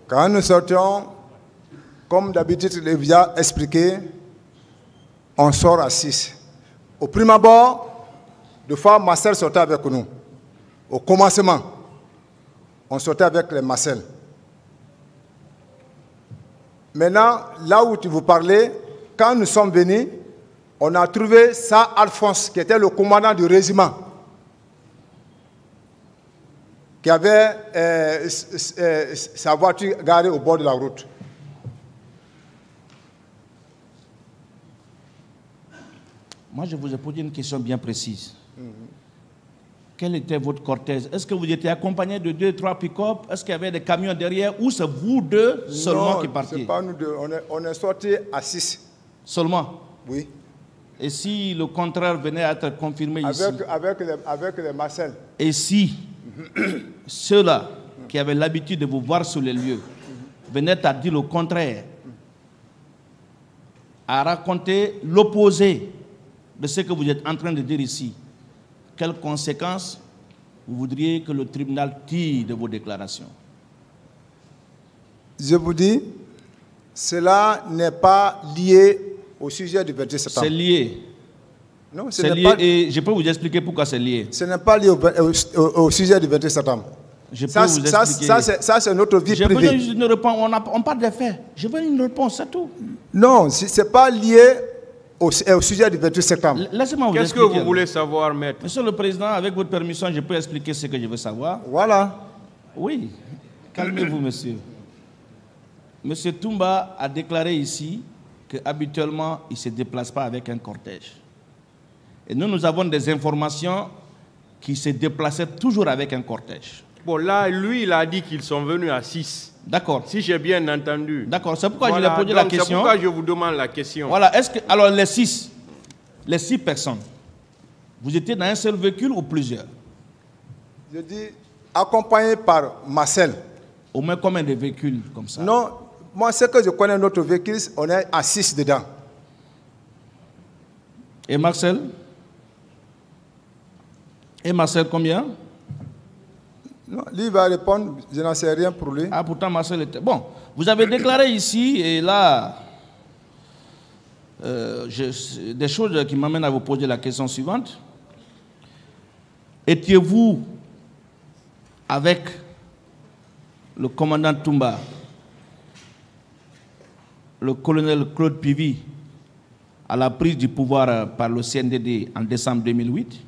Quand nous sortions, comme d'habitude, il vous a expliqué, on sort à 6. Au prime abord, deux fois, Marcel sortait avec nous. Au commencement, on sortait avec les Marcel. Maintenant, là où tu vous parlais, quand nous sommes venus, on a trouvé ça Alphonse, qui était le commandant du régiment, qui avait sa voiture garée au bord de la route. Moi, je vous ai posé une question bien précise. Quel était votre cortège? Est-ce que vous étiez accompagné de 2-3 pick-up? Est-ce qu'il y avait des camions derrière? Ou c'est vous deux seulement qui partiez? Non, ce n'est pas nous deux. On est sortis à 6. Seulement? Oui. Et si le contraire venait à être confirmé ici? Avec les Marcel. Et si ceux-là qui avaient l'habitude de vous voir sur les lieux venaient à dire le contraire, à raconter l'opposé de ce que vous êtes en train de dire ici, quelles conséquences vous voudriez que le tribunal tire de vos déclarations? Je vous dis, cela n'est pas lié au sujet du 28 septembre. C'est lié. Non, c'est lié et je peux vous expliquer pourquoi c'est lié. Ce n'est pas lié au sujet du 28 septembre. Ça, c'est notre vie privée. Je veux une réponse. On parle des faits. Je veux une réponse, c'est tout. Non, ce n'est pas lié au sujet du 28 septembre. Laissez-moi vous Qu'est-ce que vous voulez savoir, maître? Monsieur le Président, avec votre permission, je peux expliquer ce que je veux savoir. Voilà. Oui. Calmez-vous, monsieur. Monsieur Toumba a déclaré ici qu'habituellement, il ne se déplace pas avec un cortège. Et nous avons des informations qu'il se déplaçait toujours avec un cortège. Bon, là, lui, il a dit qu'ils sont venus à 6. D'accord. Si j'ai bien entendu. D'accord, c'est pourquoi je lui ai posé la question. C'est pourquoi je vous demande la question. Voilà, alors les 6 personnes, vous étiez dans un seul véhicule ou plusieurs? Je dis accompagné par Marcel. Au moins combien de véhicules comme ça? Non, moi, ce que je connais notre véhicule, on est à 6 dedans. Et Marcel? Et Marcel, combien? Non, lui va répondre, je n'en sais rien pour lui. Ah, pourtant Marcel était... Bon, vous avez déclaré ici, et là, des choses qui m'amènent à vous poser la question suivante. Étiez-vous avec le commandant Toumba, le colonel Claude Pivy, à la prise du pouvoir par le CNDD en décembre 2008?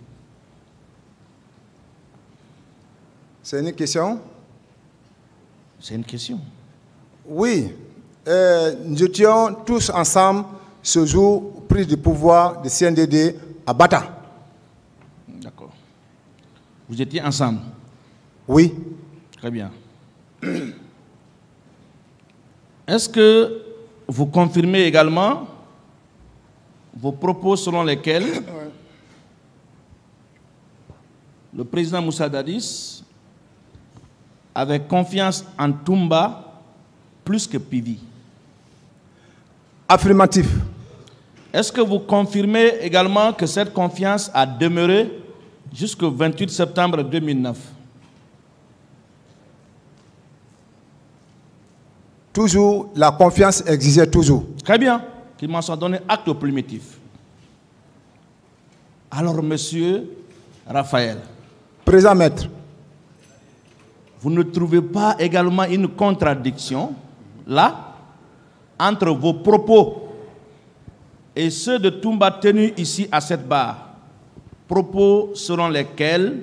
C'est une question? C'est une question. Oui. Nous étions tous ensemble ce jour, prise du pouvoir du CNDD à Bata. D'accord. Vous étiez ensemble? Oui. Très bien. Est-ce que vous confirmez également vos propos selon lesquels le président Moussa Dadis avait confiance en Toumba plus que Pivy? Affirmatif. Est-ce que vous confirmez également que cette confiance a demeuré jusqu'au 28 septembre 2009? Toujours, la confiance existait toujours. Très bien. Qu'il m'en soit donné acte primitif. Alors, monsieur Raphaël. Présent maître. Vous ne trouvez pas également une contradiction, là, entre vos propos et ceux de Toumba tenus ici à cette barre? Propos selon lesquels,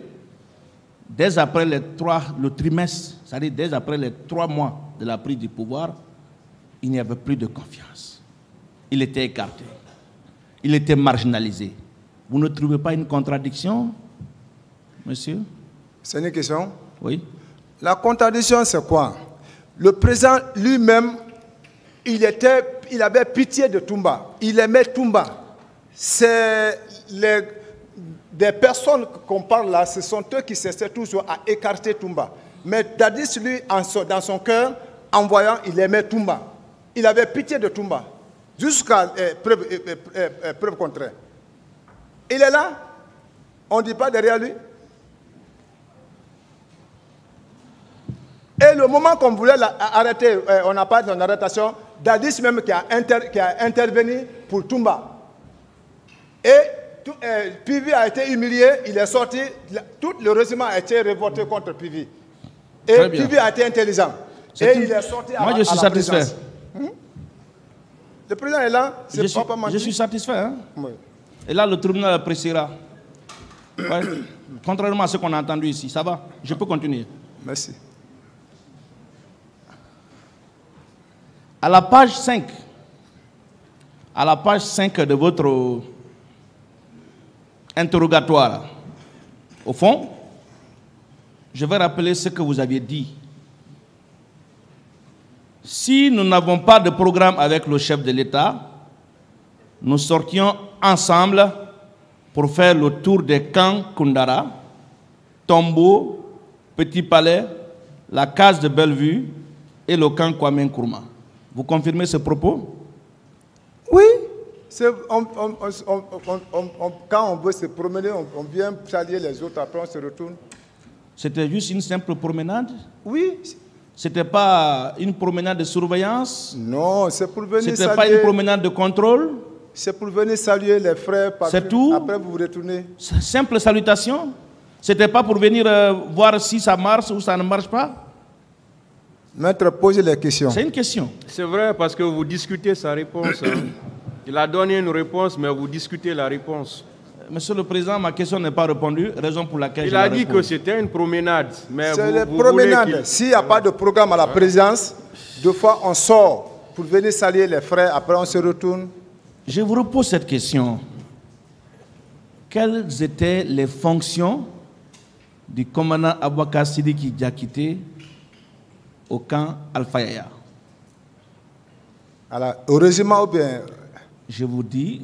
dès après le trimestre, c'est-à-dire dès après les 3 mois de la prise du pouvoir, il n'y avait plus de confiance. Il était écarté. Il était marginalisé. Vous ne trouvez pas une contradiction, monsieur? C'est une question? Oui. La contradiction, c'est quoi? Le président lui-même, il avait pitié de Toumba. Il aimait Toumba. C'est des personnes qu'on parle là, ce sont eux qui cherchaient toujours à écarter Toumba. Mais Dadis, lui, dans son cœur, en voyant, il aimait Toumba. Il avait pitié de Toumba. Jusqu'à preuve contraire. Il est là. On ne dit pas derrière lui. Et le moment qu'on voulait arrêter, on a parlé de son arrestation, Dadis même qui a intervenu pour Toumba. Et Pivi a été humilié, il est sorti, tout le régiment a été révolté contre Pivi. Et Pivi a été intelligent. Et il est sorti Moi, je suis satisfait. Le président est là, c'est pas menti. Je suis satisfait. Hein? Oui. Et là, le tribunal appréciera. Ouais. Contrairement à ce qu'on a entendu ici, ça va? Je peux continuer. Merci. À la page 5 de votre interrogatoire, au fond, je vais rappeler ce que vous aviez dit. Si nous n'avons pas de programme avec le chef de l'État, nous sortions ensemble pour faire le tour des camps Koundara, Tombeau, Petit Palais, la case de Bellevue et le camp Kwame Nkrumah. Vous confirmez ce propos? Oui. Quand on veut se promener, on vient saluer les autres, après on se retourne. C'était juste une simple promenade? Oui. C'était pas une promenade de surveillance? Non, c'est pour venir saluer. C'était pas une promenade de contrôle? C'est pour venir saluer les frères. C'est tout? Après vous vous retournez. Simple salutation? C'était pas pour venir voir si ça marche ou ça ne marche pas? Maître, posez les questions. C'est une question. C'est vrai parce que vous discutez sa réponse. Hein. Il a donné une réponse, mais vous discutez la réponse. Monsieur le Président, ma question n'est pas répondue, raison pour laquelle il a dit que c'était une promenade. C'est les promenades. S'il n'y a pas de programme à la présidence, deux fois on sort pour venir saluer les frères, après on se retourne. Je vous repose cette question. Quelles étaient les fonctions du commandant Aboubacar Sidiki Diakité au camp Alpha Yaya? Alors, au régiment ou bien? Je vous dis,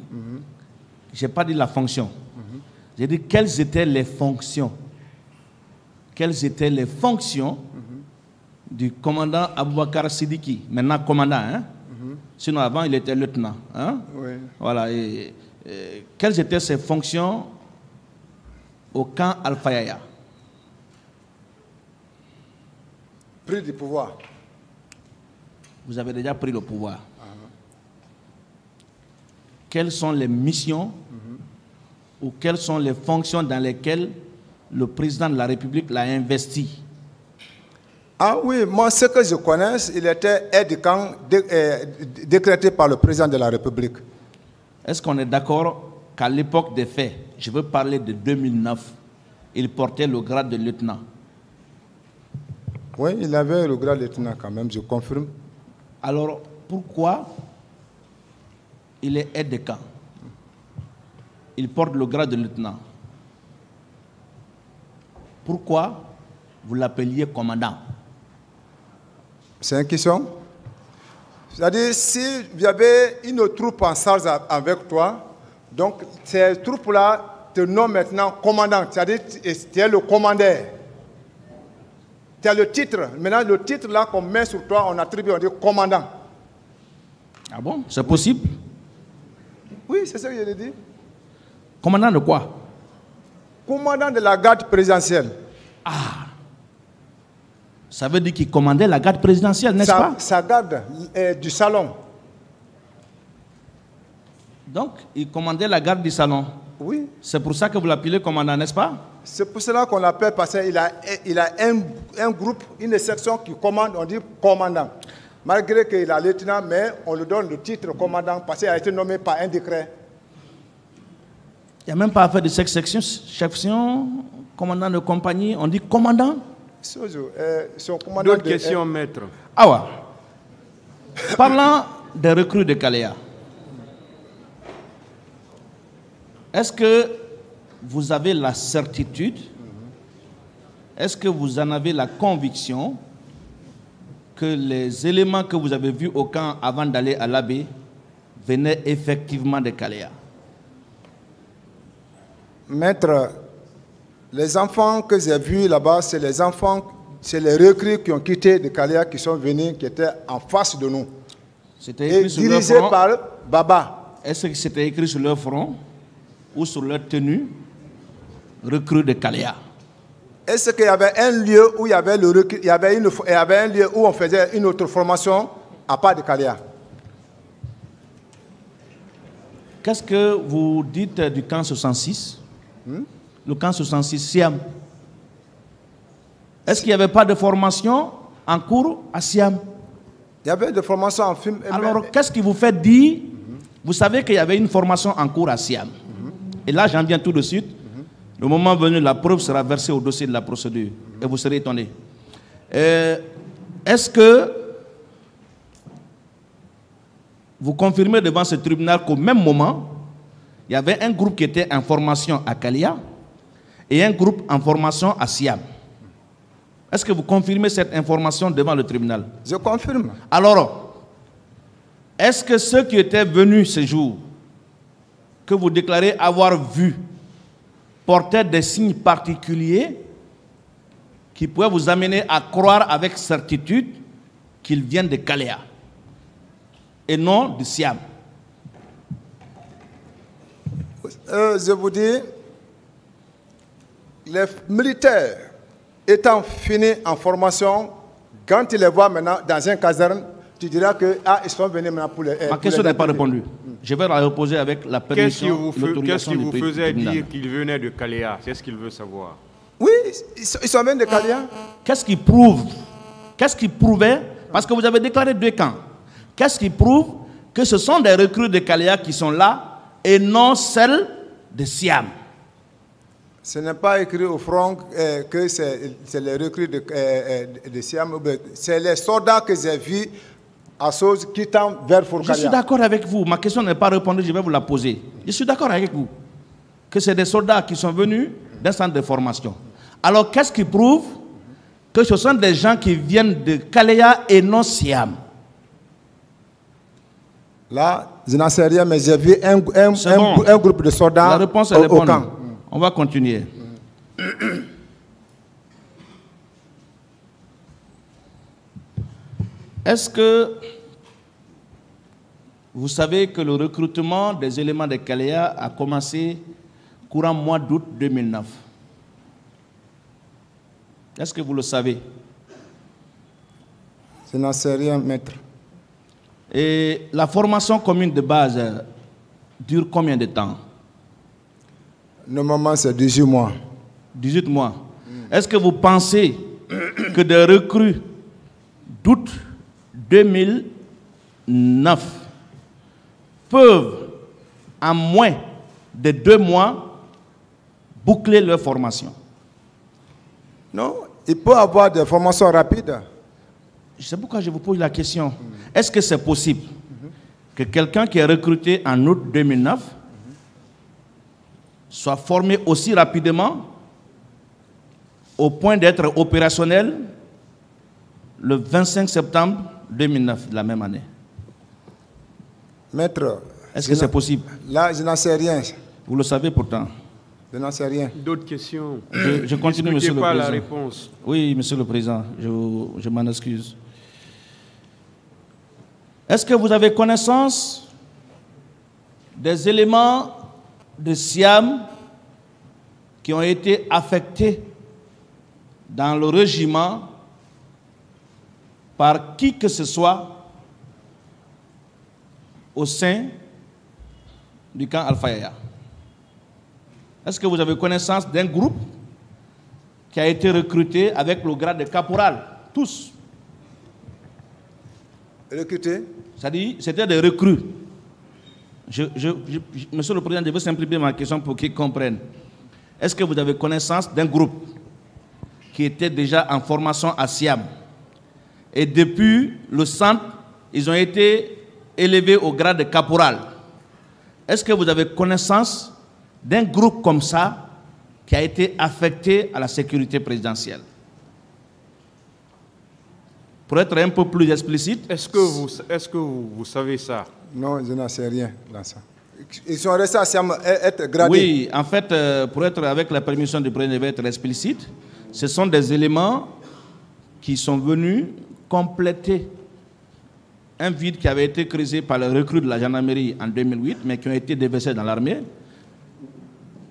je n'ai pas dit la fonction. J'ai dit quelles étaient les fonctions. Quelles étaient les fonctions du commandant Aboubacar Sidiki, maintenant commandant, hein? Sinon avant il était lieutenant. Hein? Oui. Voilà. Quelles étaient ses fonctions au camp Alpha Yaya? Pris du pouvoir. Vous avez déjà pris le pouvoir. Quelles sont les missions ou quelles sont les fonctions dans lesquelles le président de la République l'a investi? Ah oui, moi ce que je connais, il était aide de camp décrété par le président de la République. Est-ce qu'on est d'accord qu'à l'époque des faits, je veux parler de 2009, il portait le grade de lieutenant? Oui, il avait le grade de lieutenant quand même, je confirme. Alors, pourquoi il est aide de camp? Il porte le grade de lieutenant. Pourquoi vous l'appeliez commandant? C'est une question. C'est-à-dire, si il y avait une troupe en charge avec toi, donc ces troupes-là te nomment maintenant commandant. C'est-à-dire, tu es le commandeur. Tu as le titre. Maintenant, le titre là qu'on met sur toi, on attribue, on dit commandant. Ah bon? C'est possible? Oui, c'est ce que je l'ai dit. Commandant de quoi? Commandant de la garde présidentielle. Ah! Ça veut dire qu'il commandait la garde présidentielle, n'est-ce pas? Sa garde du salon. Donc, il commandait la garde du salon. Oui. C'est pour ça que vous l'appelez commandant, n'est-ce pas? C'est pour cela qu'on l'appelle parce qu'il a un groupe, une section qui commande, on dit commandant. Malgré qu'il a lieutenant, mais on lui donne le titre commandant parce qu'il a été nommé par un décret. Il n'y a même pas affaire de section, commandant de compagnie, on dit commandant. D'autres questions, maître. Ah ouais. Parlant des recrues de Kalea, est-ce que vous avez la certitude, est-ce que vous en avez la conviction que les éléments que vous avez vus au camp avant d'aller à l'Abbé venaient effectivement de Kalea? Maître, les enfants que j'ai vus là-bas, c'est les enfants, c'est les recrues qui ont quitté de Kalea, qui sont venus, qui étaient en face de nous. C'était écrit sur leur dirigés front. par Baba. Est-ce que c'était écrit sur leur front ou sur leur tenue? Recrues de Kalea. Est-ce qu'il y avait un lieu où il y avait, il y avait un lieu où on faisait une autre formation à part de Kalea? Qu'est-ce que vous dites du camp 66? Le camp 66, Siam. Est-ce qu'il n'y avait pas de formation en cours à Siam? Il y avait des formations en film. Alors, qu'est-ce qui vous fait dire? Vous savez qu'il y avait une formation en cours à Siam. Et là, j'en viens tout de suite. Le moment venu, la preuve sera versée au dossier de la procédure. Et vous serez étonné. Est-ce que vous confirmez devant ce tribunal qu'au même moment, il y avait un groupe qui était en formation à Kalea et un groupe en formation à Siam? Est-ce que vous confirmez cette information devant le tribunal? Je confirme. Alors, est-ce que ceux qui étaient venus ce jour, que vous déclarez avoir vu, portaient des signes particuliers qui pouvaient vous amener à croire avec certitude qu'ils viennent de Kalea et non de Siam? Je vous dis, les militaires étant finis en formation, quand tu les vois maintenant dans un caserne, tu diras que ils sont venus maintenant pour les... Ma question n'est pas répondue. Je vais la reposer avec la permission, Qu'est-ce qui vous faisait tribunal. dire qu'ils venaient de Kalea? C'est ce qu'il veut savoir. Oui, ils sont venus de Kalea. Qu'est-ce qui prouve? Qu'est-ce qui prouvait? Parce que vous avez déclaré 2 camps. Qu'est-ce qui prouve que ce sont des recrues de Kalea qui sont là et non celles de Siam? Ce n'est pas écrit au front que c'est les recrues de Siam. C'est les soldats que j'ai vus à Sose quittant vers Fourcalia. Je suis d'accord avec vous. Ma question n'est pas répondue, je vais vous la poser. Je suis d'accord avec vous que c'est des soldats qui sont venus d'un centre de formation. Alors, qu'est-ce qui prouve que ce sont des gens qui viennent de Kalea et non Siam? Là, je n'en sais rien, mais j'ai vu un groupe de soldats. La réponse est au bonne. camp. On va continuer. Est-ce que vous savez que le recrutement des éléments de Kalea a commencé courant mois d'août 2009? Est-ce que vous le savez? Je n'en sais rien, maître. Et la formation commune de base dure combien de temps? Normalement, c'est 18 mois. 18 mois. Est-ce que vous pensez que des recrues d'août 2009 peuvent, en moins de 2 mois, boucler leur formation? Non, il peut y avoir des formations rapides. C'est pourquoi je vous pose la question. Est-ce que c'est possible que quelqu'un qui est recruté en août 2009 soit formé aussi rapidement au point d'être opérationnel le 25 septembre 2009 de la même année? Maître, est-ce que c'est possible? Là, je n'en sais rien. Vous le savez pourtant. Je n'en sais rien. D'autres questions? Je continue, Monsieur le Président. La réponse. Oui, Monsieur le Président, je m'en excuse. Est-ce que vous avez connaissance des éléments de Siam qui ont été affectés dans le régiment par qui que ce soit au sein du camp Al-Fayaya? Est-ce que vous avez connaissance d'un groupe qui a été recruté avec le grade de caporal? Tous. Recrutés? C'est-à-dire, c'était des recrues. Monsieur le Président, je veux simplifier ma question pour qu'ils comprennent. Est-ce que vous avez connaissance d'un groupe qui était déjà en formation à Siam et depuis le centre, ils ont été élevés au grade de caporal? Est-ce que vous avez connaissance d'un groupe comme ça qui a été affecté à la sécurité présidentielle? Pour être un peu plus explicite... Est-ce que vous savez ça? Non, je n'en sais rien dans ça. Ils sont restés à Siam, être gradés. Oui, en fait, pour être avec la permission du président, je vais être explicite. Ce sont des éléments qui sont venus compléter un vide qui avait été creusé par les recrues de la gendarmerie en 2008, mais qui ont été déversés dans l'armée.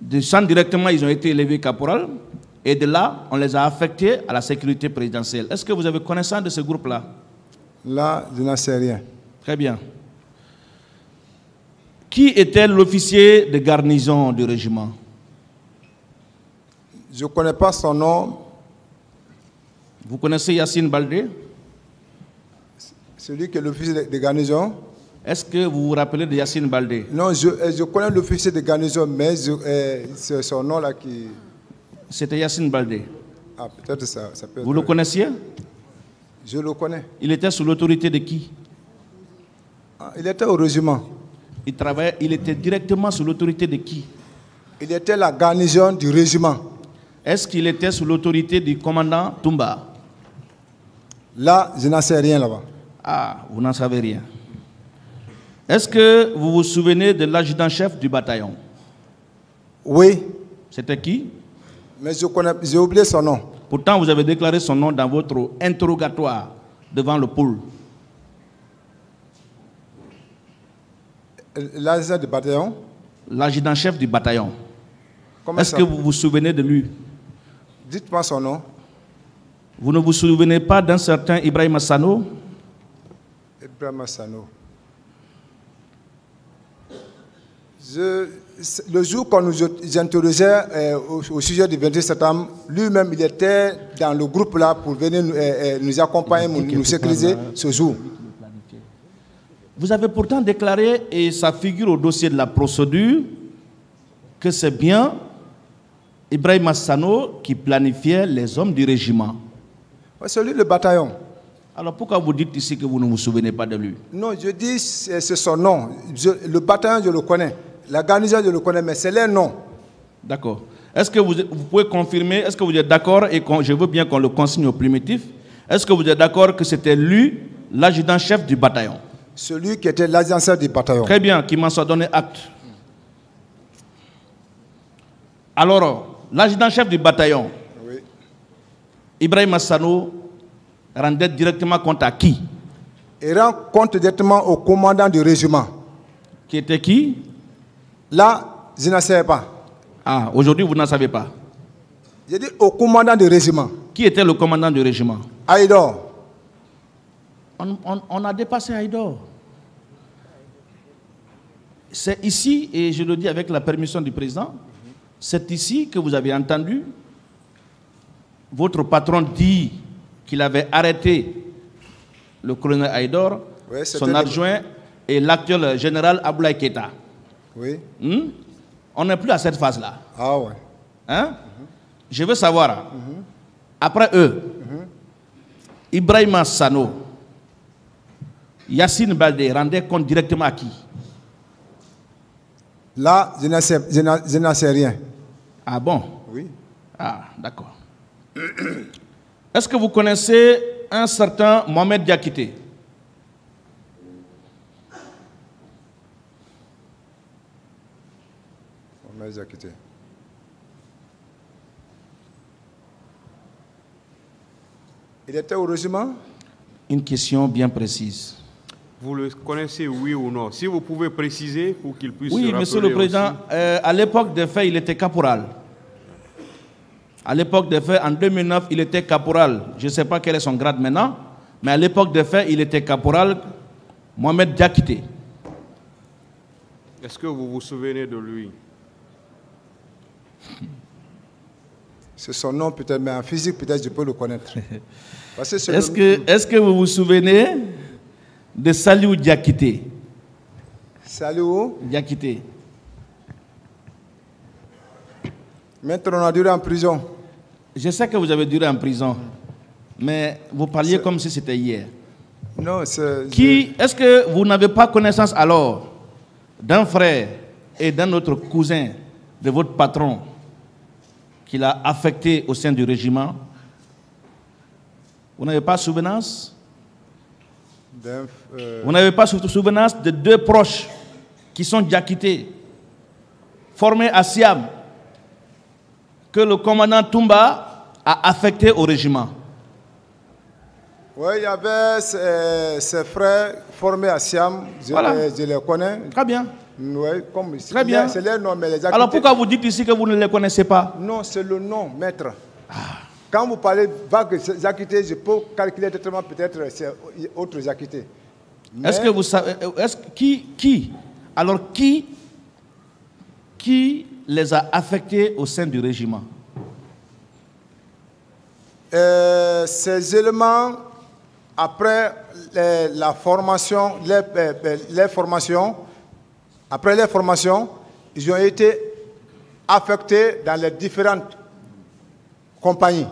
Directement, ils ont été élevés caporal. Et de là, on les a affectés à la sécurité présidentielle. Est-ce que vous avez connaissance de ce groupe-là? Là, je n'en sais rien. Très bien. Qui était l'officier de garnison du régiment? Je ne connais pas son nom. Vous connaissez Yassine Baldé? Celui qui est l'officier de garnison. Est-ce que vous vous rappelez de Yassine Baldé? Non, je connais l'officier de garnison, mais c'est son nom là qui... C'était Yassine Baldé. Ah, peut-être ça peut être... Vous le connaissiez? Je le connais. Il était sous l'autorité de qui? Ah, il était au régiment. Il était directement sous l'autorité de qui? Il était la garnison du régiment. Est-ce qu'il était sous l'autorité du commandant Toumba? Là, je n'en sais rien là-bas. Ah, vous n'en savez rien. Est-ce que vous vous souvenez de l'adjudant-chef du bataillon? Oui. C'était qui? Mais j'ai oublié son nom. Pourtant, vous avez déclaré son nom dans votre interrogatoire devant le pôle. L'adjudant du bataillon? L'adjudant-chef du bataillon. Est-ce ça... que vous vous souvenez de lui? Dites-moi son nom. Vous ne vous souvenez pas d'un certain Ibrahim Sano? Ibrahim Sano. Le jour qu'on nous interrogeait au sujet du 28 septembre, lui-même, il était dans le groupe là pour venir nous accompagner, nous sécuriser ce jour. Vous avez pourtant déclaré, et ça figure au dossier de la procédure, que c'est bien Ibrahim Assano qui planifiait les hommes du régiment. C'est lui le bataillon. Alors pourquoi vous dites ici que vous ne vous souvenez pas de lui? Non, je dis c'est son nom. Le bataillon, je le connais. La garnison, je le connais, mais c'est leur nom. D'accord. Est-ce que vous pouvez confirmer, est-ce que vous êtes d'accord, et je veux bien qu'on le consigne au primitif, est-ce que vous êtes d'accord que c'était lui, l'adjudant-chef du bataillon? Celui qui était l'adjudant-chef du bataillon. Très bien, qui m'en soit donné acte. Alors, l'adjudant-chef du bataillon, oui. Ibrahim Assano, rendait directement compte à qui? Il rend compte directement au commandant du régiment. Qui était qui? Là, je ne sais pas. Ah, aujourd'hui, vous n'en savez pas. J'ai dit au commandant du régiment. Qui était le commandant du régiment? Aïdor. On a dépassé Aïdor. C'est ici, et je le dis avec la permission du président, c'est ici que vous avez entendu votre patron dire qu'il avait arrêté le colonel Aïdor, oui, son adjoint et l'actuel général Abdoulaye Keïta. Oui. On n'est plus à cette phase-là. Ah ouais. Hein? Je veux savoir, après eux, Ibrahim Sano, Yassine Baldé rendait compte directement à qui? Là, je n'en sais rien. Ah bon? Oui. Ah, d'accord. Est-ce que vous connaissez un certain Mohamed Diakité? Mohamed Diakité. Il était au régiment? Une question bien précise. Vous le connaissez, oui ou non? Si vous pouvez préciser pour qu'il puisse se rappeler. Oui, monsieur le président, à l'époque des faits, il était caporal. À l'époque des faits, en 2009, il était caporal. Je ne sais pas quel est son grade maintenant, mais à l'époque des faits, il était caporal Mohamed Diakité. Est-ce que vous vous souvenez de lui? C'est son nom peut-être, mais en physique, peut-être je peux le connaître. Est-ce que vous vous souvenez de Saliou Diakité? Saliou Diakité. Maître, on a duré en prison. Je sais que vous avez duré en prison, mais vous parliez comme si c'était hier. Non, c'est... Est-ce que vous n'avez pas connaissance alors d'un frère et d'un autre cousin de votre patron qu'il a affecté au sein du régiment? Vous n'avez pas souvenance? Vous n'avez pas souvenance de deux proches qui sont Diakités, formés à Siam, que le commandant Toumba a affecté au régiment? Oui, il y avait ses frères formés à Siam, je les connais. Très bien. Oui, très bien. C'est leur nom, mais les Diakités... Alors pourquoi vous dites ici que vous ne les connaissez pas? Non, c'est le nom, maître. Quand vous parlez vagues acquittés, je peux calculer totalement peut-être c'est autres acquittés. Est-ce que vous savez, qui les a affectés au sein du régiment? Ces éléments, après la formation, les formations, après les formations, ils ont été affectés dans les différentes compagnies.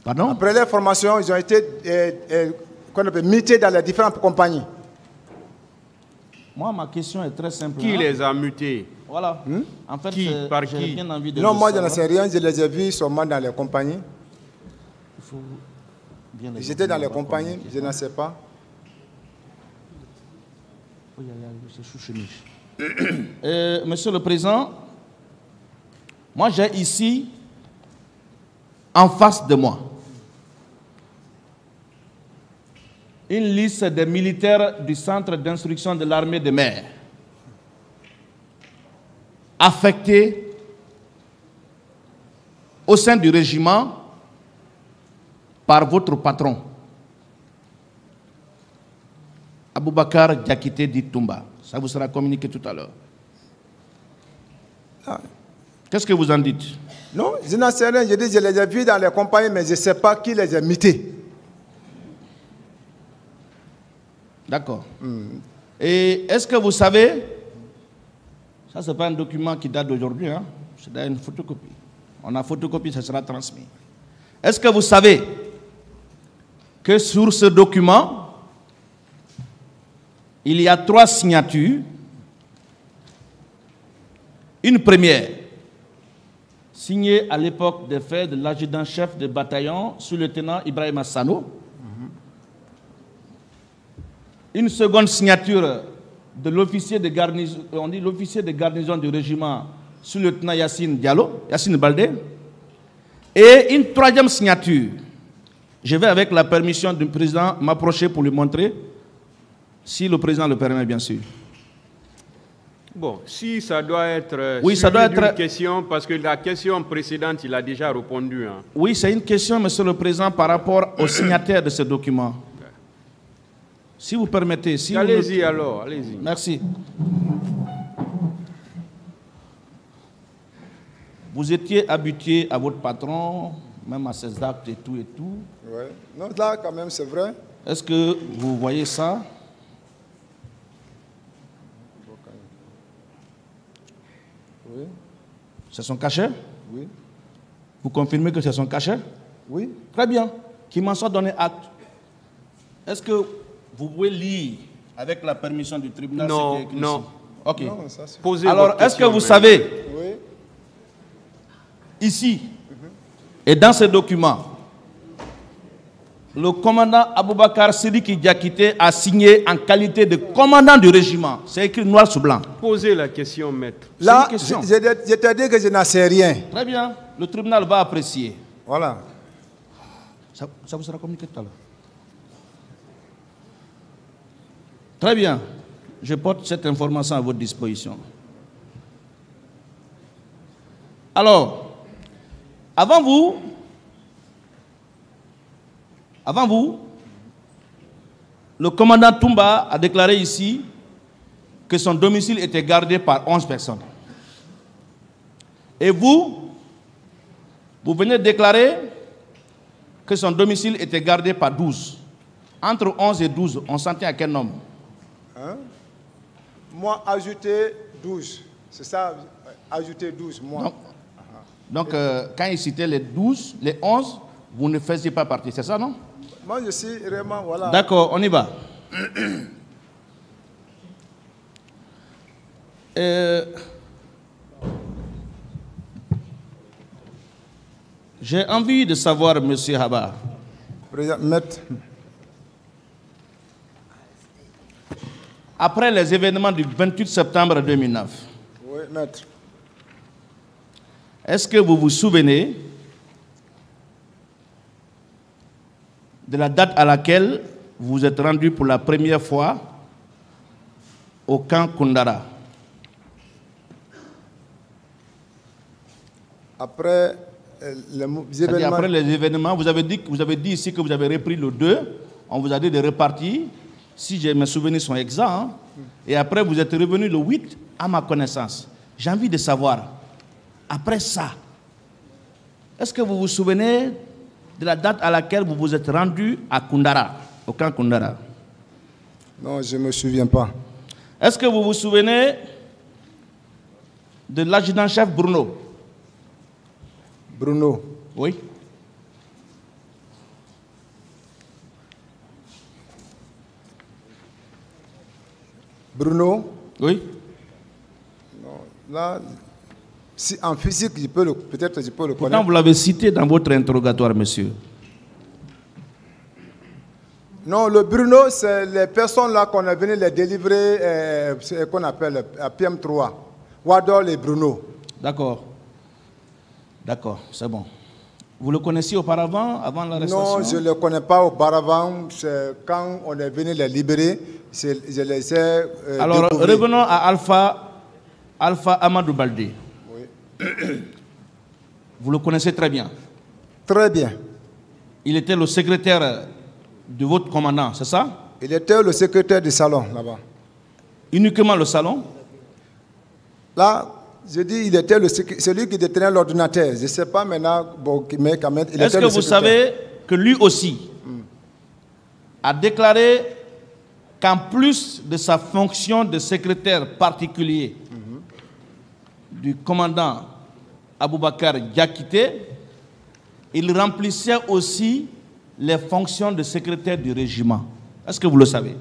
Pardon? Après les formations, ils ont été mutés dans les différentes compagnies. Moi, ma question est très simple. Qui les a mutés? Voilà. En fait, Par j'ai qui? bien envie de Non, le moi je ne savoir. sais rien, je les ai vus seulement dans les compagnies. Il faut bien les J'étais dans les voir compagnies, comment- je ne sais pas. Oui, c'est chouchoumiche. Monsieur le Président, moi j'ai ici, en face de moi, une liste des militaires du centre d'instruction de l'armée de mer affectés au sein du régiment par votre patron, Aboubakar Diakité dit Toumba. Ça vous sera communiqué tout à l'heure. Qu'est-ce que vous en dites? Non, je n'en sais rien. Je dis, je les ai vus dans les compagnies, mais je ne sais pas qui les a mutés. D'accord. Et est-ce que vous savez, ça c'est pas un document qui date d'aujourd'hui, hein? C'est une photocopie. On a photocopie, ça sera transmis. Est-ce que vous savez que sur ce document, il y a 3 signatures. Une première, signée à l'époque des faits de l'adjudant-chef de bataillon, sous-lieutenant Ibrahim Assano. Une seconde signature de l'officier de garnison, on dit l'officier de garnison du régiment, sous-lieutenant Yassine Diallo, Yassine Baldé. Et une troisième signature. Je vais, avec la permission du président, m'approcher pour lui montrer, si le président le permet, bien sûr. Bon, si ça doit être Oui, ça doit être une question, parce que la question précédente, il a déjà répondu. Hein. Oui, c'est une question, monsieur le président, par rapport au signataire de ce document. Si vous permettez. Si allez-y alors, allez-y. Merci. Vous étiez habitué à votre patron, même à ses actes et tout et tout. Ouais. Non, là, quand même, c'est vrai. Est-ce que vous voyez ça? Oui. C'est son cachet? Oui. Vous confirmez que c'est son cachet? Oui. Très bien. Qu'il m'en soit donné acte. Est-ce que vous pouvez lire, avec la permission du tribunal, ce qui est écrit non. ici? Ok. Non, ça, c'est... Posez Alors, votre est-ce que question, vous mais- savez, Oui. ici, et dans ce document, le commandant Aboubakar Sidiki Diakité a signé en qualité de commandant du régiment. C'est écrit noir sur blanc. Posez la question, maître. Là, une question. je te dis que je n'en sais rien. Très bien. Le tribunal va apprécier. Voilà. Ça vous sera communiqué tout à l'heure. Très bien. Je porte cette information à votre disposition. Alors, avant vous, le commandant Toumba a déclaré ici que son domicile était gardé par 11 personnes. Et vous venez de déclarer que son domicile était gardé par 12. Entre 11 et 12, on s'en tient à quel nombre? Hein? Moi, ajouter 12. C'est ça, ajouter 12, moi. Donc, quand il citait les 12, les 11, vous ne faisiez pas partie, c'est ça, non? Moi, je suis vraiment, voilà. D'accord, on y va. J'ai envie de savoir, M. Haba, Président, maître. après les événements du 28 septembre 2009, Oui, maître. est-ce que vous vous souvenez de la date à laquelle vous vous êtes rendu pour la première fois au camp Koundara? Après C'est-à-dire après les événements, vous avez dit ici que vous avez repris le 2, on vous a dit de repartir, si mes souvenirs sont exacts, hein, et après vous êtes revenu le 8 à ma connaissance. J'ai envie de savoir, après ça, est-ce que vous vous souvenez de la date à laquelle vous vous êtes rendu à Koundara, au camp Koundara? Non, je ne me souviens pas. Est-ce que vous vous souvenez de l'adjudant-chef Bruno? Bruno. Oui. Bruno? Oui. Non, là, si en physique, peut-être je peux le Pourtant, connaître. vous l'avez cité dans votre interrogatoire, monsieur. Non, le Bruno, c'est les personnes là qu'on est venu les délivrer, qu'on appelle à PM3. Wador et Bruno. D'accord. D'accord, c'est bon. Vous le connaissiez auparavant, avant l'arrestation? Non, je ne le connais pas auparavant. Quand on est venu les libérer, je les ai Alors, découverts. revenons à Alpha Amadou Baldé. Oui. Vous le connaissez très bien. Très bien. Il était le secrétaire de votre commandant, c'est ça? Il était le secrétaire du salon, là-bas. Uniquement le salon? Là, je dis, il était celui qui détenait l'ordinateur. Je ne sais pas maintenant, bon, mais quand même, il Est-ce était que le vous secrétaire. savez que lui aussi a déclaré qu'en plus de sa fonction de secrétaire particulier du commandant Aboubakar Diakité, il remplissait aussi les fonctions de secrétaire du régiment. Est-ce que vous le savez?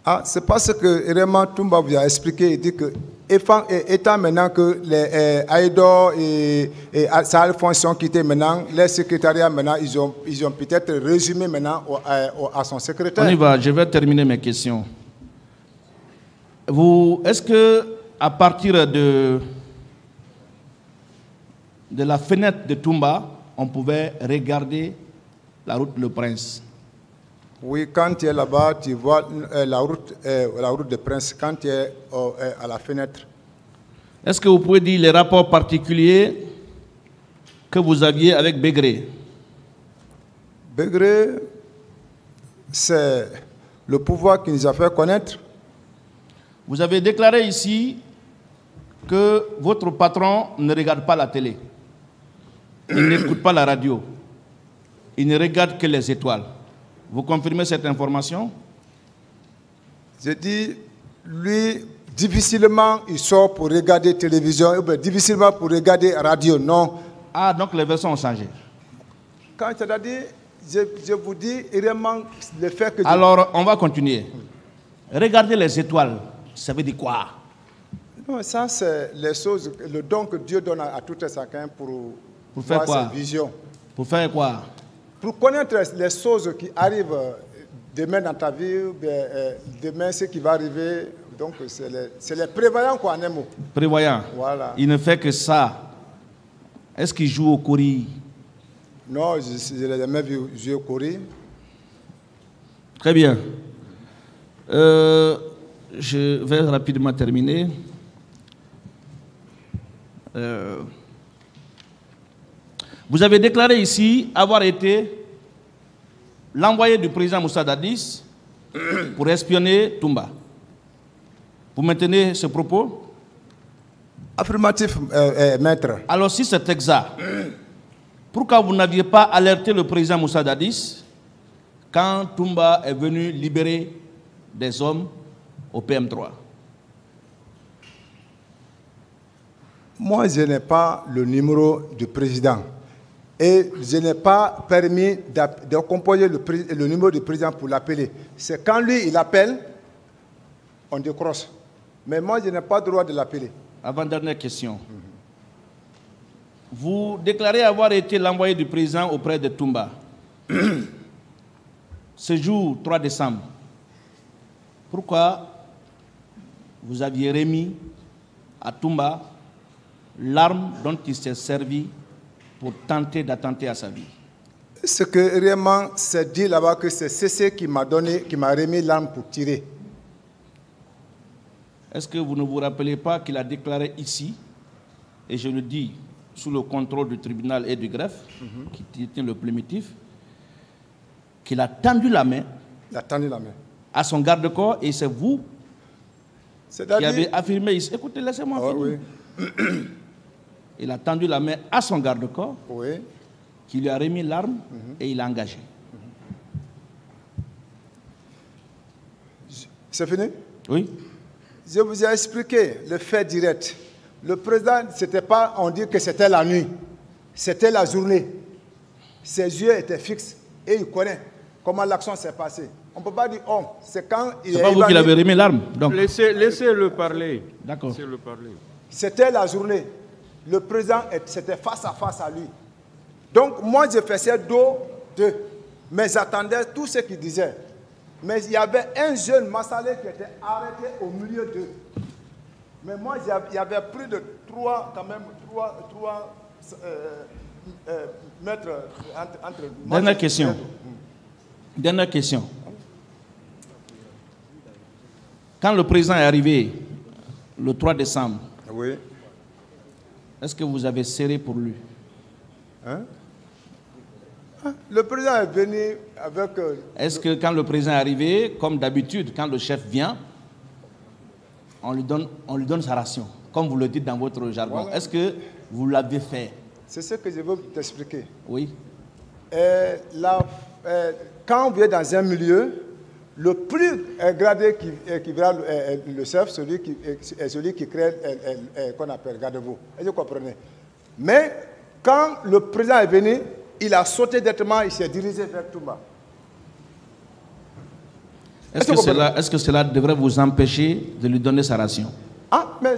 Ah, c'est parce que vraiment Toumba vous a expliqué, il dit que étant maintenant que les Aïdor et Sahel Fonds ont quitté maintenant, les secrétariats maintenant, ils ont peut-être résumé maintenant à son secrétaire. On y va, je vais terminer mes questions. Est-ce que à partir de la fenêtre de Toumba, on pouvait regarder la route Le Prince? Oui, quand tu es là-bas, tu vois la route de Prince, quand tu es à la fenêtre. Est-ce que vous pouvez dire les rapports particuliers que vous aviez avec Begré? Begré, c'est le pouvoir qui nous a fait connaître. Vous avez déclaré ici que votre patron ne regarde pas la télé. Il n'écoute pas la radio. Il ne regarde que les étoiles. Vous confirmez cette information? Je dis, lui, difficilement il sort pour regarder télévision, ou bien difficilement pour regarder radio, non. Ah, donc les versions ont changé. Quand c'est-à-dire, je vous dis vraiment le fait que... Alors, on va continuer. Regardez les étoiles, ça veut dire quoi? Non, ça c'est les choses, le don que Dieu donne à tout un chacun pour faire voir quoi? ses visions. Pour faire quoi? Pour connaître les choses qui arrivent demain dans ta vie, demain ce qui va arriver. Donc c'est les prévoyants quoi, en un mot. Prévoyant. Voilà. Il ne fait que ça. Est-ce qu'il joue au Kori? Non, je ne l'ai jamais vu jouer au Kori. Très bien. Je vais rapidement terminer. Vous avez déclaré ici avoir été l'envoyé du président Moussa Dadis pour espionner Toumba. Vous maintenez ce propos? Affirmatif, maître. Alors si c'est exact, pourquoi vous n'aviez pas alerté le président Moussa Dadis quand Toumba est venu libérer des hommes au PM3? Moi, je n'ai pas le numéro du président. Et je n'ai pas permis de composer le numéro du président pour l'appeler. C'est quand lui, il appelle, on décroche. Mais moi, je n'ai pas le droit de l'appeler. Avant-dernière question. Vous déclarez avoir été l'envoyé du président auprès de Toumba. Ce jour, 3 décembre, pourquoi vous aviez remis à Toumba l'arme dont il s'est servi pour tenter d'attenter à sa vie? Ce que vraiment c'est dit là-bas que c'est CC qui m'a remis l'arme pour tirer. Est-ce que vous ne vous rappelez pas qu'il a déclaré ici, et je le dis sous le contrôle du tribunal et du greffe, qui détient le plumitif, qu'il a tendu la main, à son garde-corps, et c'est vous qui avez affirmé ici. Écoutez, laissez-moi finir. Oui. Il a tendu la main à son garde-corps, qui lui a remis l'arme et il a engagé. C'est fini? Oui. Je vous ai expliqué le fait direct. Le président, c'était pas, on dit que c'était la nuit, c'était la journée. Ses yeux étaient fixes et il connaît comment l'action s'est passée. On ne peut pas dire, oh, c'est quand il est. C'est pas vous qui l'avez remis l'arme. Laissez-le parler. D'accord. Laissez-le parler. C'était la journée. Le président, c'était face à face à lui. Donc, moi, je faisais dos d'eux. Mais j'attendais tout ce qu'il disait. Mais il y avait un jeune Massalé qui était arrêté au milieu d'eux. Mais moi, il y avait plus de 3 mètres entre moi. Dernière question. Dernière question. Quand le président est arrivé le 3 décembre, oui. Est-ce que vous avez serré pour lui? Hein? Le président est venu avec... Est-ce que quand le président est arrivé, comme d'habitude, quand le chef vient, on lui donne sa ration, comme vous le dites dans votre jargon. Voilà. Est-ce que vous l'avez fait? C'est ce que je veux t'expliquer. Oui. Quand on vient dans un milieu, le plus gradé qui verra le chef, celui qui crée qu'on appelle garde-vous. Est-ce que vous comprenez? Mais quand le président est venu, il a sauté directement, il s'est dirigé vers Toumba. Est-ce que cela devrait vous empêcher de lui donner sa ration? Ah, mais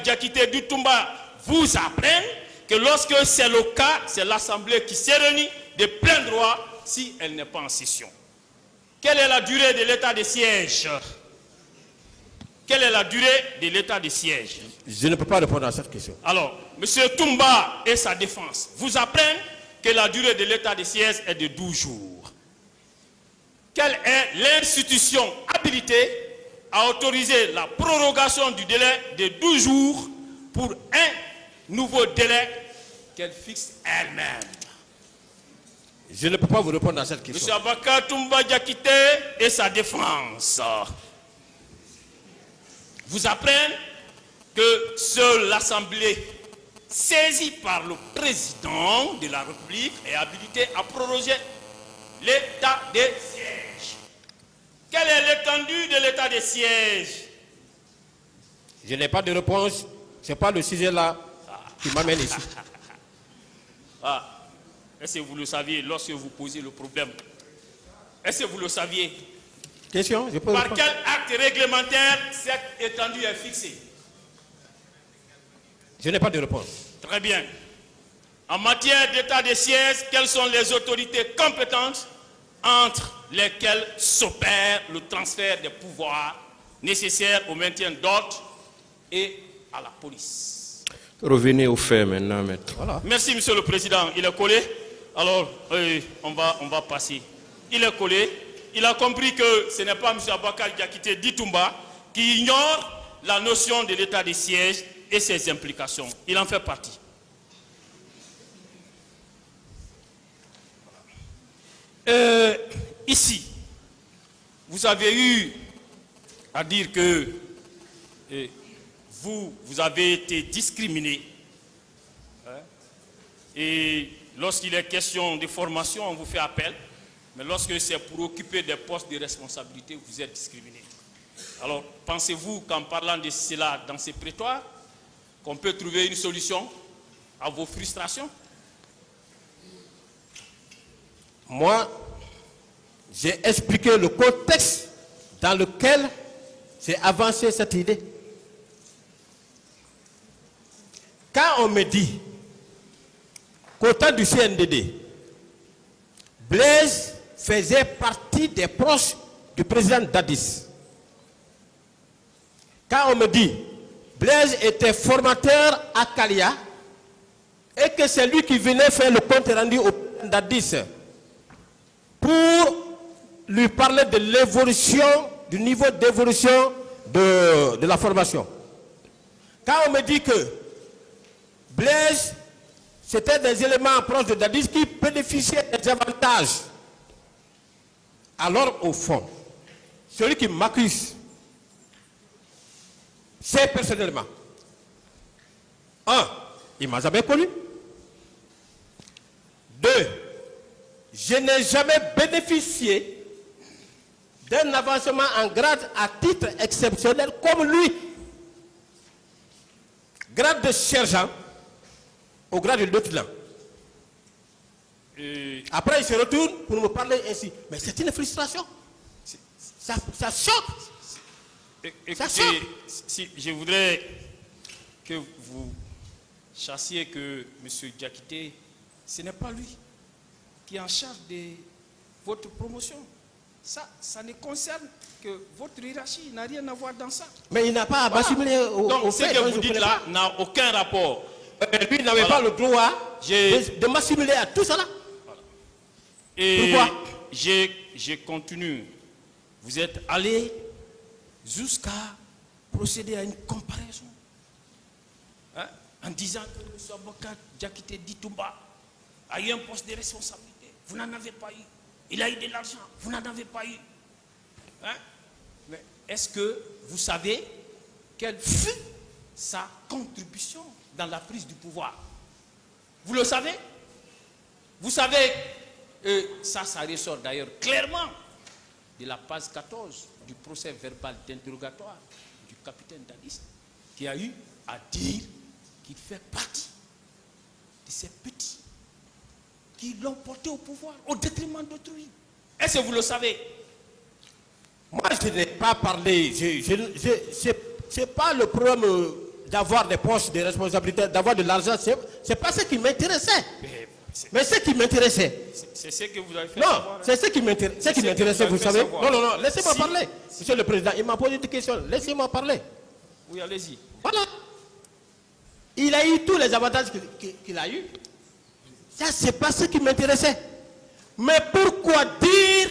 Diakité du Toumba vous apprenne que lorsque c'est le cas, c'est l'Assemblée qui s'est réunie de plein droit si elle n'est pas en session. Quelle est la durée de l'état de siège? Quelle est la durée de l'état de siège? Je ne peux pas répondre à cette question. Alors, M. Toumba et sa défense vous apprennent que la durée de l'état de siège est de 12 jours. Quelle est l'institution habilitée à autoriser la prorogation du délai de 12 jours pour un nouveau délai qu'elle fixe elle-même? Je ne peux pas vous répondre à cette question. M. Abaka Toumba Diakité et sa défense vous apprennent que seule l'Assemblée saisie par le président de la République est habilitée à proroger l'état de siège. Quelle est l'étendue de l'état de siège? Je n'ai pas de réponse. Ce n'est pas le sujet là qui m'amène ici. Ah. Est-ce que vous le saviez lorsque vous posez le problème? Est-ce que vous le saviez? Question, je peux Par répondre. quel acte réglementaire cette étendue est fixée? Je n'ai pas de réponse. Très bien. En matière d'état de siège, quelles sont les autorités compétentes entre lesquelles s'opère le transfert des pouvoirs nécessaires au maintien d'ordre et à la police? Revenez au fait maintenant, maître. Voilà. Merci, Monsieur le Président. Il est collé. Alors, on va passer. Il est collé. Il a compris que ce n'est pas M. Abakar Diakité Ditumba qui ignore la notion de l'état de siège et ses implications. Il en fait partie. Ici, vous avez eu à dire que vous avez été discriminé. Et lorsqu'il est question de formation, on vous fait appel. Mais lorsque c'est pour occuper des postes de responsabilité, vous êtes discriminé. Alors, pensez-vous qu'en parlant de cela dans ces prétoires, qu'on peut trouver une solution à vos frustrations? Moi, j'ai expliqué le contexte dans lequel j'ai avancé cette idée. Quand on me dit qu'au temps du CNDD, Blaise faisait partie des proches du président Dadis. Quand on me dit Blaise était formateur à Kalia et que c'est lui qui venait faire le compte rendu au président Dadis pour lui parler de l'évolution, du niveau d'évolution de la formation. Quand on me dit que Blaise, c'était des éléments proches de Dadis qui bénéficiaient des avantages. Alors, au fond, celui qui m'accuse, c'est personnellement. Un, il ne m'a jamais connu. Deux, je n'ai jamais bénéficié d'un avancement en grade à titre exceptionnel comme lui. Grade de sergent au grade de lieutenant. Après, il se retourne pour me parler ainsi. Mais c'est une frustration. Ça choque. Ça choque. Si, je voudrais que vous sachiez que M. Diakité, ce n'est pas lui qui est en charge de votre promotion. Ça ne concerne que votre hiérarchie. Il n'a rien à voir dans ça. Mais il n'a pas à m'assimiler au fait. Donc, ce que vous dites là n'a aucun rapport. Lui, il n'avait pas le droit de m'assimiler à tout cela. Voilà. Et pourquoi? Je continue. Vous êtes allé jusqu'à procéder à une comparaison. Hein, en disant que M. Aboubacar Diakité Ditumba a eu un poste de responsabilité. Vous n'en avez pas eu. Il a eu de l'argent. Vous n'en avez pas eu. Hein? Mais est-ce que vous savez quelle fut sa contribution dans la prise du pouvoir? Vous le savez? Vous savez, ça ressort d'ailleurs clairement de la page 14 du procès verbal d'interrogatoire du capitaine Dadis, qui a eu à dire qu'il fait partie de ces petits qui l'ont porté au pouvoir au détriment d'autrui. Est-ce que vous le savez? Moi, je n'ai pas parlé. Ce n'est pas le problème d'avoir des postes de responsabilité, d'avoir de l'argent. Ce n'est pas ce qui m'intéressait. Mais ce qui m'intéressait. C'est ce que vous avez fait. Non, c'est ce qui m'intéressait, vous savez. Non, laissez-moi parler. Monsieur le Président, il m'a posé une question. Laissez-moi parler. Oui, allez-y. Voilà. Il a eu tous les avantages qu'il a eu. Ça, c'est pas ce qui m'intéressait. Mais pourquoi dire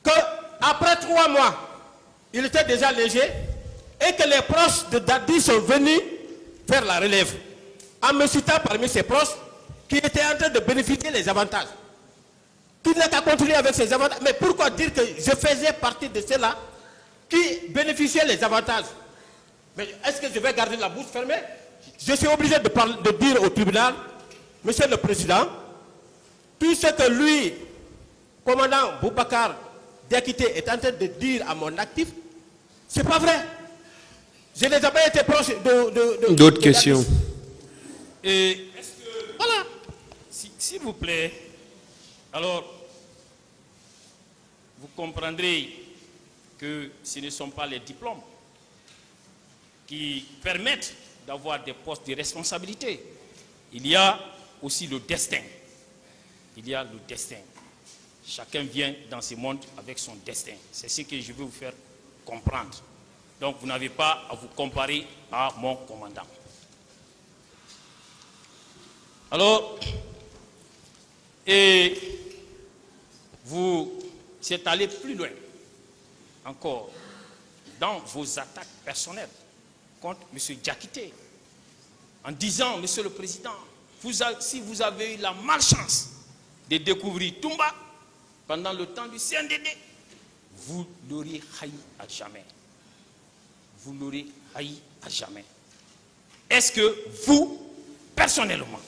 qu'après 3 mois, il était déjà léger et que les proches de Dadis sont venus faire la relève en me citant parmi ses proches qui étaient en train de bénéficier des avantages. Qui n'a qu'à continuer avec ces avantages. Mais pourquoi dire que je faisais partie de ceux-là qui bénéficiaient des avantages? Mais est-ce que je vais garder la bouche fermée? Je suis obligé de dire au tribunal, Monsieur le Président, tout ce que lui, commandant Boubacar Diakité, est en train de dire à mon actif, c'est pas vrai. Je n'ai jamais été proche de d'autres questions. Et est-ce que, voilà, s'il vous plaît, alors, vous comprendrez que ce ne sont pas les diplômes qui permettent d'avoir des postes de responsabilité. Il y a aussi le destin. Il y a le destin. Chacun vient dans ce monde avec son destin. C'est ce que je veux vous faire comprendre. Donc vous n'avez pas à vous comparer à mon commandant. Alors, et vous êtes allé plus loin encore dans vos attaques personnelles contre M. Diakité en disant, Monsieur le Président, si vous avez eu la malchance de découvrir Toumba pendant le temps du CNDD, vous l'auriez haï à jamais. Vous l'aurez haï à jamais. Est-ce que vous, personnellement,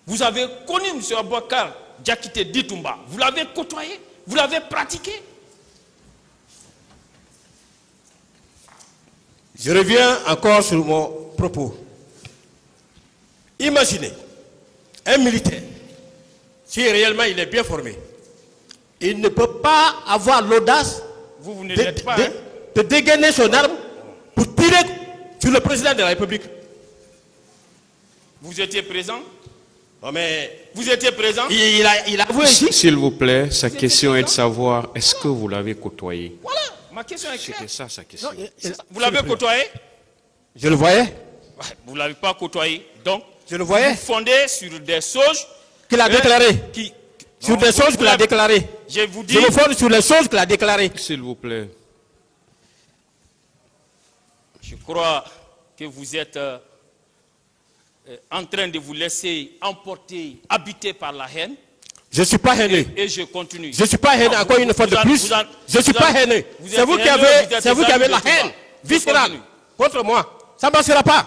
vous avez connu M. Aboubacar Diakité Ditumba? Vous l'avez côtoyé? Vous l'avez pratiqué? Je reviens encore sur mon propos. Imaginez un militaire, si réellement il est bien formé, il ne peut pas avoir l'audace de dégainer son arme pour tirer sur le président de la République. Vous étiez présent? Non mais vous étiez présent? Il a avoué ici. S'il vous plaît, sa question est de savoir, est-ce que vous l'avez côtoyé? Voilà, ma question est claire. C'était ça sa question. Vous l'avez côtoyé? Je le voyais. Vous ne l'avez pas côtoyé, donc je le voyais. Vous fondez sur des choses qu'il a déclarées. Sur des choses qu'il a déclarées. Je vous dis. Je me fonde sur les choses qu'il a déclarées. S'il vous plaît. Je crois que vous êtes en train de vous laisser emporter, habiter par la haine. Je ne suis pas haineux. Et je continue. Je ne suis pas haineux, encore une fois de plus. Je ne suis pas haineux. C'est vous qui avez la haine viscérale contre moi. Ça ne marchera pas.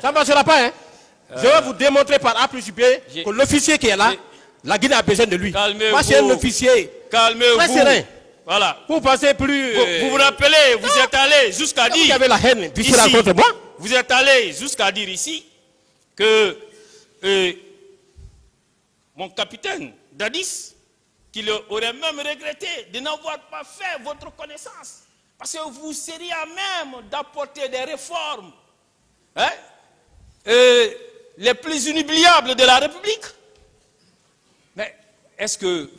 Ça ne marchera pas, hein. Je vais vous démontrer par A plus B que l'officier qui est là, la Guinée a besoin de lui. Moi, c'est un officier très serein. Voilà. Vous pensez plus... Vous vous rappelez, vous êtes allé jusqu'à dire... Vous avez la haine viscérale contre moi. Vous êtes allé jusqu'à dire ici que mon capitaine Dadis, qu'il aurait même regretté de n'avoir pas fait votre connaissance. Parce que vous seriez à même d'apporter des réformes les plus inoubliables de la République. Mais est-ce que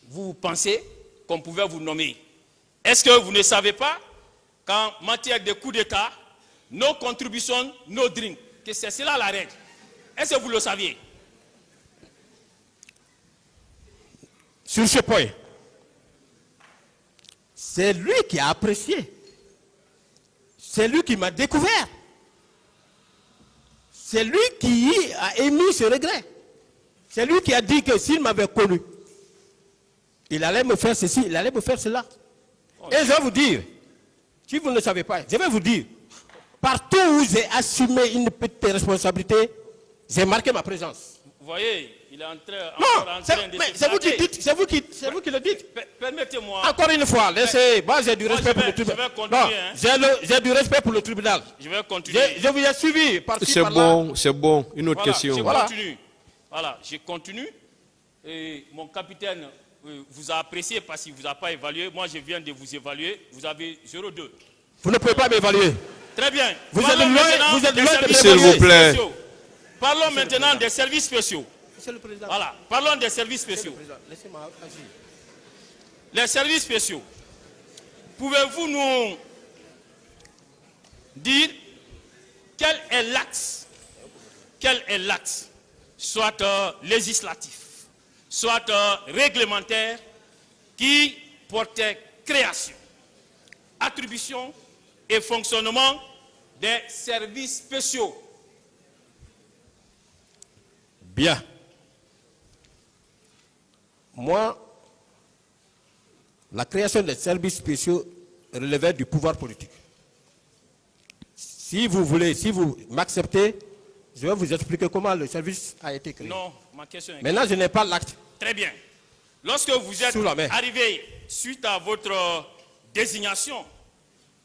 vous pensez qu'on pouvait vous nommer? Est-ce que vous ne savez pas qu'en matière de coup d'État, nos contributions, nos drinks, que c'est cela la règle? Est-ce que vous le saviez? Sur ce point, c'est lui qui a apprécié. C'est lui qui m'a découvert. C'est lui qui a émis ce regret. C'est lui qui a dit que s'il m'avait connu, il allait me faire ceci, il allait me faire cela. Et je vais vous dire, si vous ne le savez pas, je vais vous dire, partout où j'ai assumé une petite responsabilité, j'ai marqué ma présence. Vous voyez, il est en train de... C'est vous qui dites, c'est vous qui le dites. Permettez-moi. Encore une fois, laissez, moi j'ai du respect pour le tribunal. J'ai du respect pour le tribunal. Je vais continuer. Je vous ai suivi par-ci, C'est par-là. bon, c'est bon. Une autre question. Je continue. Voilà, je continue. Et mon capitaine vous a apprécié parce qu'il ne vous a pas évalué. Moi, je viens de vous évaluer. Vous avez 0,2. Vous ne pouvez pas m'évaluer. Très bien. Vous êtes loin de m'évaluer. S'il vous plaît. Parlons maintenant des services spéciaux. Monsieur le Président. Voilà, parlons des services spéciaux. Laissez-moi agir. Les services spéciaux. Pouvez-vous nous dire quel est l'axe, soit législatif, soit réglementaire, qui portait création, attribution et fonctionnement des services spéciaux? Bien. Moi, la création des services spéciaux relevait du pouvoir politique. Si vous voulez, si vous m'acceptez, je vais vous expliquer comment le service a été créé. Non, ma question est... Maintenant, je n'ai pas l'acte. Très bien. Lorsque vous êtes arrivé suite à votre désignation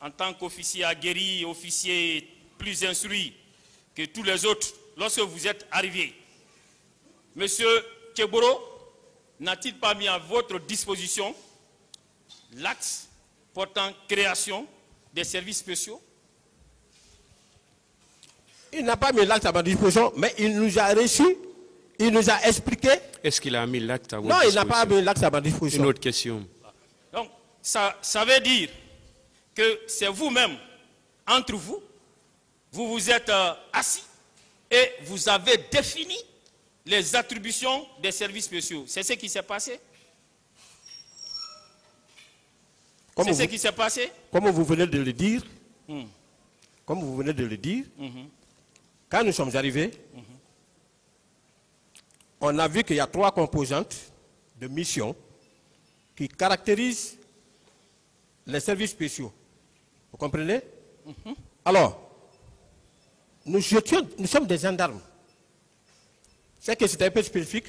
en tant qu'officier aguerri, officier plus instruit que tous les autres, lorsque vous êtes arrivé, Monsieur Tcheboro n'a-t-il pas mis à votre disposition l'axe portant création des services spéciaux? Il n'a pas mis l'acte à ma disposition, mais il nous a reçu, il nous a expliqué. Est-ce qu'il a mis l'acte à votre disposition? Non, il n'a pas mis l'acte à ma disposition. Une autre question. Donc, ça veut dire que c'est vous-même, entre vous, vous vous êtes assis et vous avez défini les attributions des services spéciaux. C'est ce qui s'est passé? C'est ce qui s'est passé? Comme vous venez de le dire, quand nous sommes arrivés, on a vu qu'il y a 3 composantes de mission qui caractérisent les services spéciaux. Vous comprenez? Alors, nous sommes des gendarmes. C'est que c'est un peu spécifique.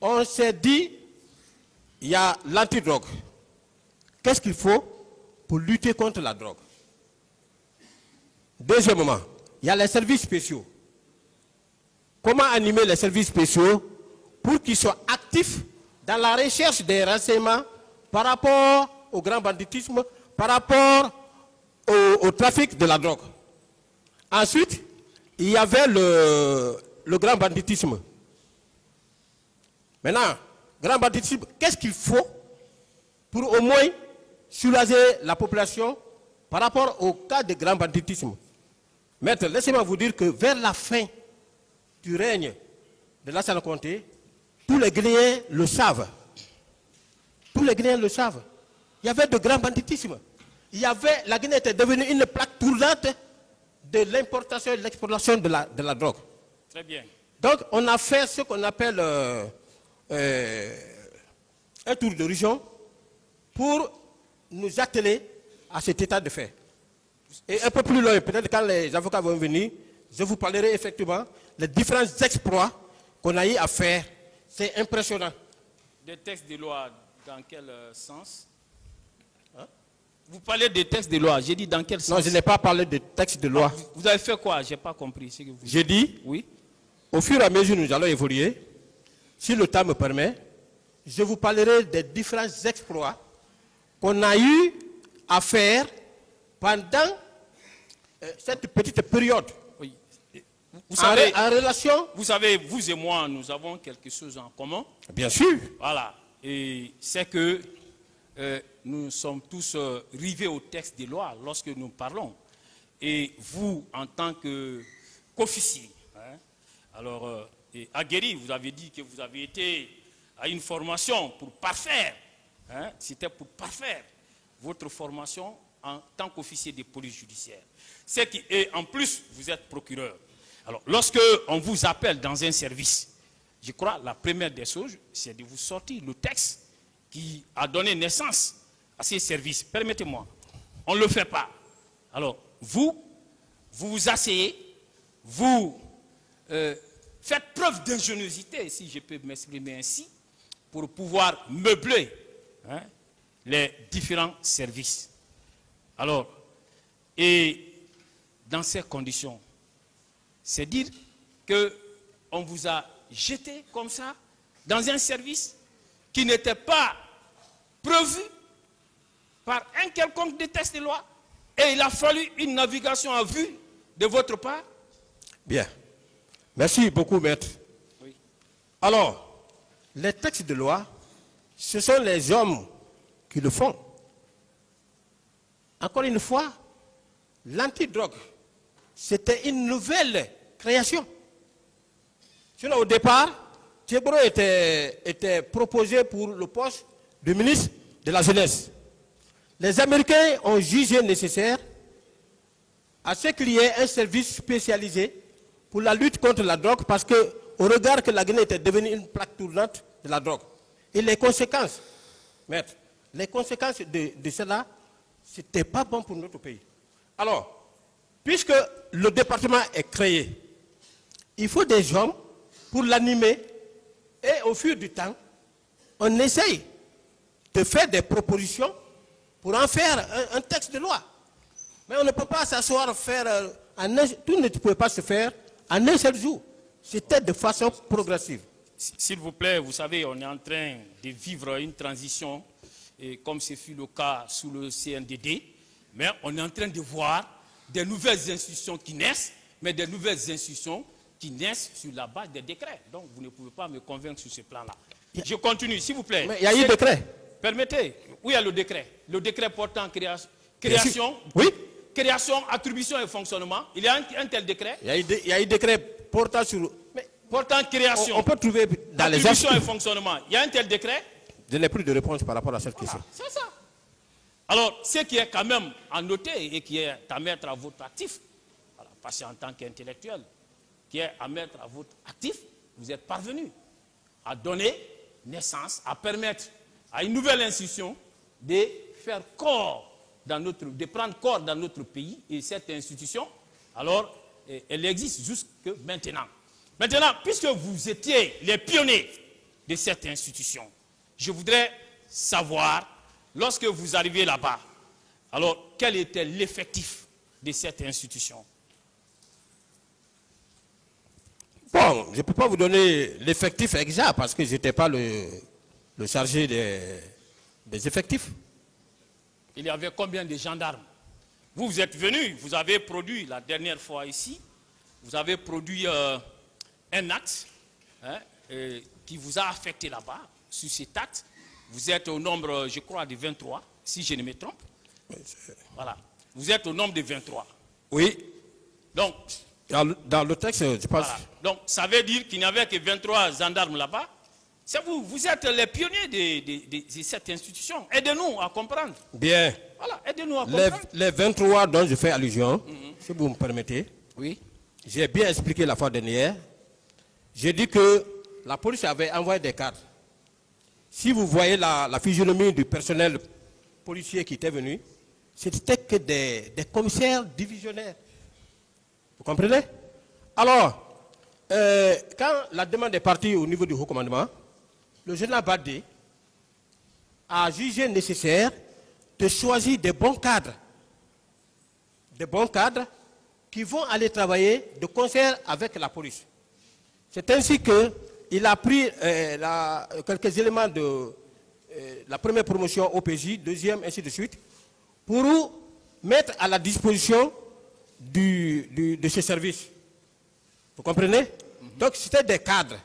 On s'est dit, il y a l'antidrogue. Qu'est-ce qu'il faut pour lutter contre la drogue? Deuxièmement, il y a les services spéciaux. Comment animer les services spéciaux pour qu'ils soient actifs dans la recherche des renseignements par rapport au grand banditisme, par rapport au trafic de la drogue? Ensuite, il y avait le grand banditisme. Maintenant, grand banditisme, qu'est-ce qu'il faut pour au moins soulager la population par rapport au cas de grand banditisme? Maître, laissez-moi vous dire que vers la fin du règne de Lassana Conté, tous les Guinéens le savent. Tous les Guinéens le savent. Il y avait de grand banditisme. La Guinée était devenue une plaque tournante de l'importation et de l'exportation de la drogue. Très bien. Donc, on a fait ce qu'on appelle un tour d'horizon pour nous atteler à cet état de fait. Et un peu plus loin, peut-être quand les avocats vont venir, je vous parlerai effectivement des différents exploits qu'on a eu à faire. C'est impressionnant. Des textes de loi, dans quel sens? Hein? Vous parlez des textes de loi, j'ai dit dans quel sens? Non, je n'ai pas parlé de textes de loi. Vous avez fait quoi? Je n'ai pas compris. J'ai dit, oui. Au fur et à mesure nous allons évoluer, si le temps me permet, je vous parlerai des différents exploits qu'on a eu à faire pendant cette petite période. Oui. Vous savez, en relation... Vous savez, vous et moi, nous avons quelque chose en commun. Bien sûr. Voilà. Et c'est que nous sommes tous rivés au texte des lois lorsque nous parlons. Et vous, en tant qu'officier, hein, alors, aguerri, vous avez dit que vous avez été à une formation pour parfaire. Hein, c'était pour parfaire votre formation en tant qu'officier de police judiciaire. Et en plus, vous êtes procureur. Alors, lorsque on vous appelle dans un service, je crois la première des choses, c'est de vous sortir le texte qui a donné naissance à ces services. Permettez-moi, on ne le fait pas. Alors, vous vous asseyez, vous faites preuve d'ingéniosité, si je peux m'exprimer ainsi, pour pouvoir meubler, hein, les différents services. Alors, et dans ces conditions, c'est dire qu'on vous a jeté comme ça dans un service qui n'était pas prévu par un quelconque des textes de loi, et il a fallu une navigation à vue de votre part. Bien. Merci beaucoup, maître. Oui. Alors, les textes de loi, ce sont les hommes qui le font. Encore une fois, l'antidrogue, c'était une nouvelle création. Sinon, au départ, Thiebro était proposé pour le poste de ministre de la Jeunesse. Les Américains ont jugé nécessaire à ce qu'il y ait un service spécialisé pour la lutte contre la drogue, parce qu'au regard que la Guinée était devenue une plaque tournante de la drogue. Et les conséquences, maître, les conséquences de cela, ce n'était pas bon pour notre pays. Alors, puisque le département est créé, il faut des hommes pour l'animer, et au fur du temps, on essaye de faire des propositions pour en faire un texte de loi. Mais on ne peut pas s'asseoir faire, tout ne pouvait pas se faire en un seul jour. C'était de façon progressive. S'il vous plaît, vous savez, on est en train de vivre une transition, et comme ce fut le cas sous le CNDD, mais on est en train de voir des nouvelles institutions qui naissent, mais des nouvelles institutions qui naissent sur la base des décrets. Donc, vous ne pouvez pas me convaincre sur ce plan-là. Je continue, s'il vous plaît. Mais il y a eu décret. Permettez, où il y a le décret? Le décret portant création, oui. Création, attribution et fonctionnement. Il y a un tel décret? Il y a eu décret portant sur... Mais portant création, on peut trouver dans les attribution et fonctionnement. Il y a un tel décret? Je n'ai plus de réponse par rapport à cette question. C'est ça. Alors, ce qui est quand même à noter et qui est à mettre à votre actif, voilà, parce qu'en tant qu'intellectuel, qui est à mettre à votre actif, vous êtes parvenu à donner naissance, à permettre à une nouvelle institution de faire corps de prendre corps dans notre pays, et cette institution, alors, elle existe jusque maintenant. Maintenant, puisque vous étiez les pionniers de cette institution, je voudrais savoir, lorsque vous arrivez là-bas, alors, quel était l'effectif de cette institution? Bon, je ne peux pas vous donner l'effectif exact parce que je n'étais pas le chargé des effectifs. Il y avait combien de gendarmes? Vous êtes venus, vous avez produit la dernière fois ici, vous avez produit un acte, hein, qui vous a affecté là-bas. Sur cet acte, vous êtes au nombre, je crois, de 23, si je ne me trompe. Voilà, vous êtes au nombre de 23. Oui. Donc, dans le texte, je pense... Voilà. Donc, ça veut dire qu'il n'y avait que 23 gendarmes là-bas. C'est vous, vous êtes les pionniers de cette institution. Aidez-nous à comprendre. Bien. Voilà, aidez-nous à comprendre. Les 23 dont je fais allusion, si vous me permettez, Oui. j'ai bien expliqué la fois dernière. J'ai dit que la police avait envoyé des cadres. Si vous voyez la physionomie du personnel policier qui était venu, c'était que des commissaires divisionnaires. Vous comprenez? Alors, quand la demande est partie au niveau du haut commandement, le général Badé a jugé nécessaire de choisir des bons cadres. Des bons cadres qui vont aller travailler de concert avec la police. C'est ainsi qu'il a pris quelques éléments de la première promotion OPJ, deuxième, ainsi de suite, pour mettre à la disposition de ce service. Vous comprenez? Donc c'était des cadres.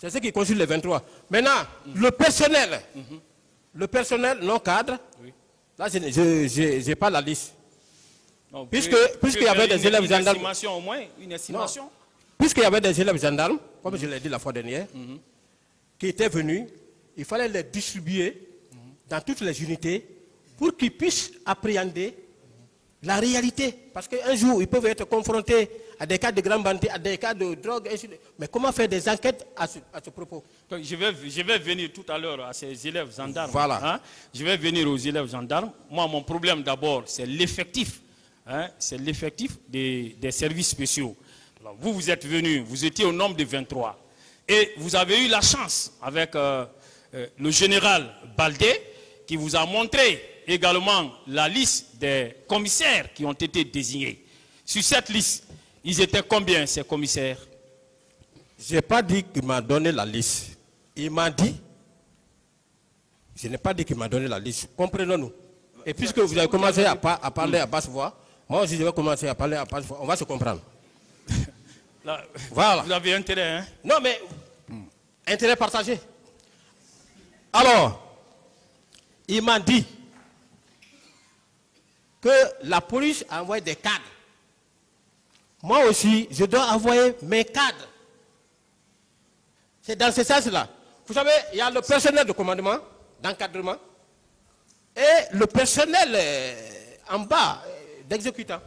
C'est ce qui constitue les 23. Maintenant, le personnel non cadre, là je n'ai pas la liste. Puisqu'il y avait des élèves gendarmes. Une estimation au moins, une estimation. Puisqu'il y avait des élèves gendarmes, comme je l'ai dit la fois dernière, qui étaient venus, il fallait les distribuer dans toutes les unités pour qu'ils puissent appréhender la réalité. Parce qu'un jour, ils peuvent être confrontés à des cas de grands bandits, à des cas de drogue, ainsi de... Mais comment faire des enquêtes à ce propos? Donc, je vais venir tout à l'heure à ces élèves gendarmes. Voilà. Hein? Je vais venir aux élèves gendarmes. Moi, mon problème d'abord, c'est l'effectif. Hein? C'est l'effectif des services spéciaux. Alors, vous êtes venus, vous étiez au nombre de 23. Et vous avez eu la chance avec le général Baldé, qui vous a montré également la liste des commissaires qui ont été désignés. Sur cette liste, ils étaient combien ces commissaires? Je n'ai pas dit qu'il m'a donné la liste. Il m'a dit, je n'ai pas dit qu'il m'a donné la liste. Comprenons-nous. Et puisque vous avez commencé à parler à basse voix, moi aussi je vais commencer à parler à basse voix. On va se comprendre. Là, voilà. Vous avez intérêt, hein? Non, mais intérêt partagé. Alors, il m'a dit que la police a envoyé des cadres. Moi aussi, je dois envoyer mes cadres. C'est dans ce sens-là. Vous savez, il y a le personnel de commandement, d'encadrement, et le personnel en bas, d'exécutant.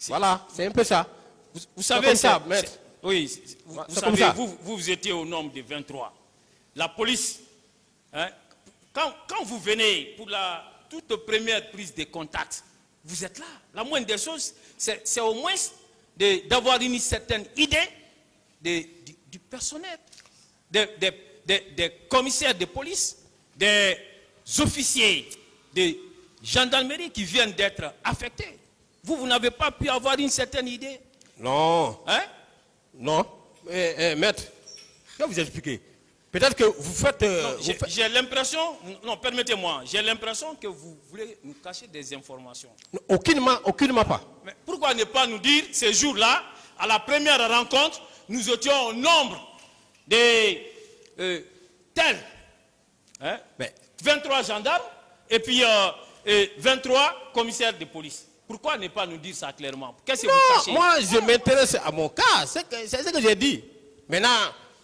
Voilà, c'est un peu ça. Vous savez ça, maître. Oui, vous savez, vous étiez au nombre de 23. La police, hein, quand vous venez pour la toute première prise de contact, vous êtes là. La moindre des choses, c'est au moins d'avoir une certaine idée du personnel, des commissaires de police, des officiers de gendarmerie qui viennent d'être affectés. Vous n'avez pas pu avoir une certaine idée? Non. Hein? Non. Maître, je vais vous expliquer. Peut-être que vous faites... j'ai l'impression... Non, permettez-moi. J'ai l'impression que vous voulez nous cacher des informations. Aucunement pas. Mais pourquoi ne pas nous dire, ces jours-là, à la première rencontre, nous étions au nombre de tels, hein, 23 gendarmes et puis 23 commissaires de police. Pourquoi ne pas nous dire ça clairement? Qu'est-ce que vous cachez? Moi, je m'intéresse à mon cas. C'est ce que j'ai dit. Maintenant,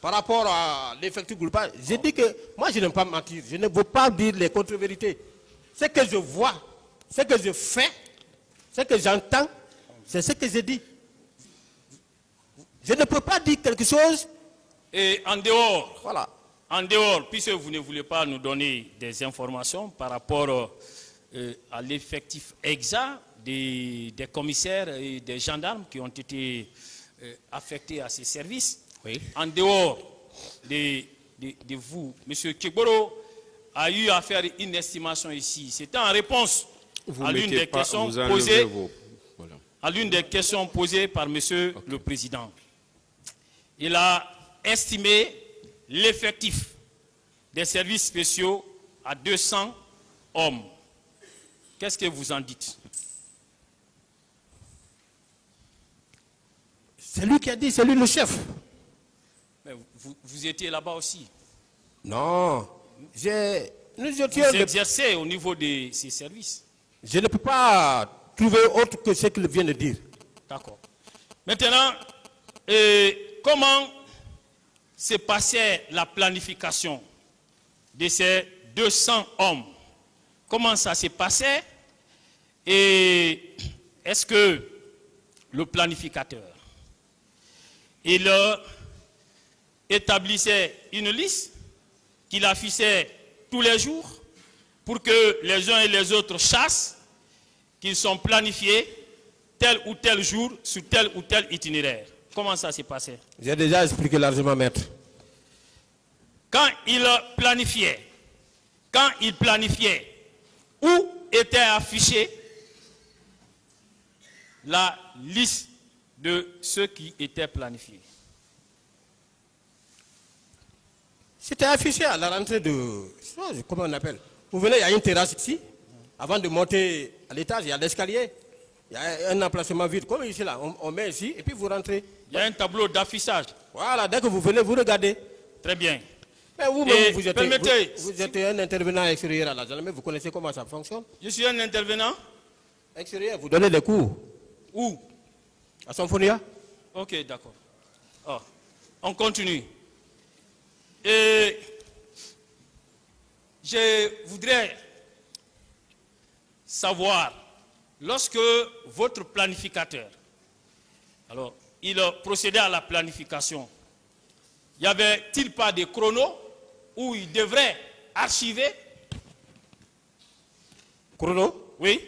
par rapport à l'effectif global, j'ai dit que moi, je n'aime pas mentir. Je ne veux pas dire les contre-vérités. Ce que je vois, ce que je fais, ce que j'entends, c'est ce que j'ai dit. Je ne peux pas dire quelque chose. Et en dehors, voilà. En dehors, puisque vous ne voulez pas nous donner des informations par rapport à l'effectif exact des commissaires et des gendarmes qui ont été affectés à ces services, oui. En dehors de vous, M. Kegboro a eu à faire une estimation ici. C'était en réponse à l'une des questions posées. Voilà. À l'une des questions posées par M. le Président. Il a estimé l'effectif des services spéciaux à 200 hommes. Qu'est-ce que vous en dites? C'est lui qui a dit, c'est lui le chef. Mais vous étiez là-bas aussi? Non. Vous exercez au niveau de ces services? Je ne peux pas trouver autre que ce qu'il vient de dire. D'accord. Maintenant, comment se passait la planification de ces 200 hommes? Comment ça se passait? Et est-ce que le planificateur, il établissait une liste qu'il affichait tous les jours pour que les uns et les autres chassent qu'ils sont planifiés tel ou tel jour sur tel ou tel itinéraire? Comment ça s'est passé? J'ai déjà expliqué largement, maître. Quand il planifiait, où était affichée la liste de ceux qui étaient planifiés? C'était affiché à la rentrée de... Comment on appelle? Vous venez, il y a une terrasse ici. Avant de monter à l'étage, il y a l'escalier. Il y a un emplacement vide. Comme ici, là, on met ici et puis vous rentrez. Il y a un tableau d'affichage. Voilà, dès que vous venez, vous regardez. Très bien. Mais vous-même, vous permettez, êtes un intervenant extérieur à la gendarmerie. Vous connaissez comment ça fonctionne? Je suis un intervenant extérieur. Vous donnez des cours. Où? À Symphonia. Ok, d'accord. Oh, on continue. Et je voudrais savoir, lorsque votre planificateur, alors, il procédait à la planification, y avait-il pas de chrono où il devrait archiver? Chrono? Oui.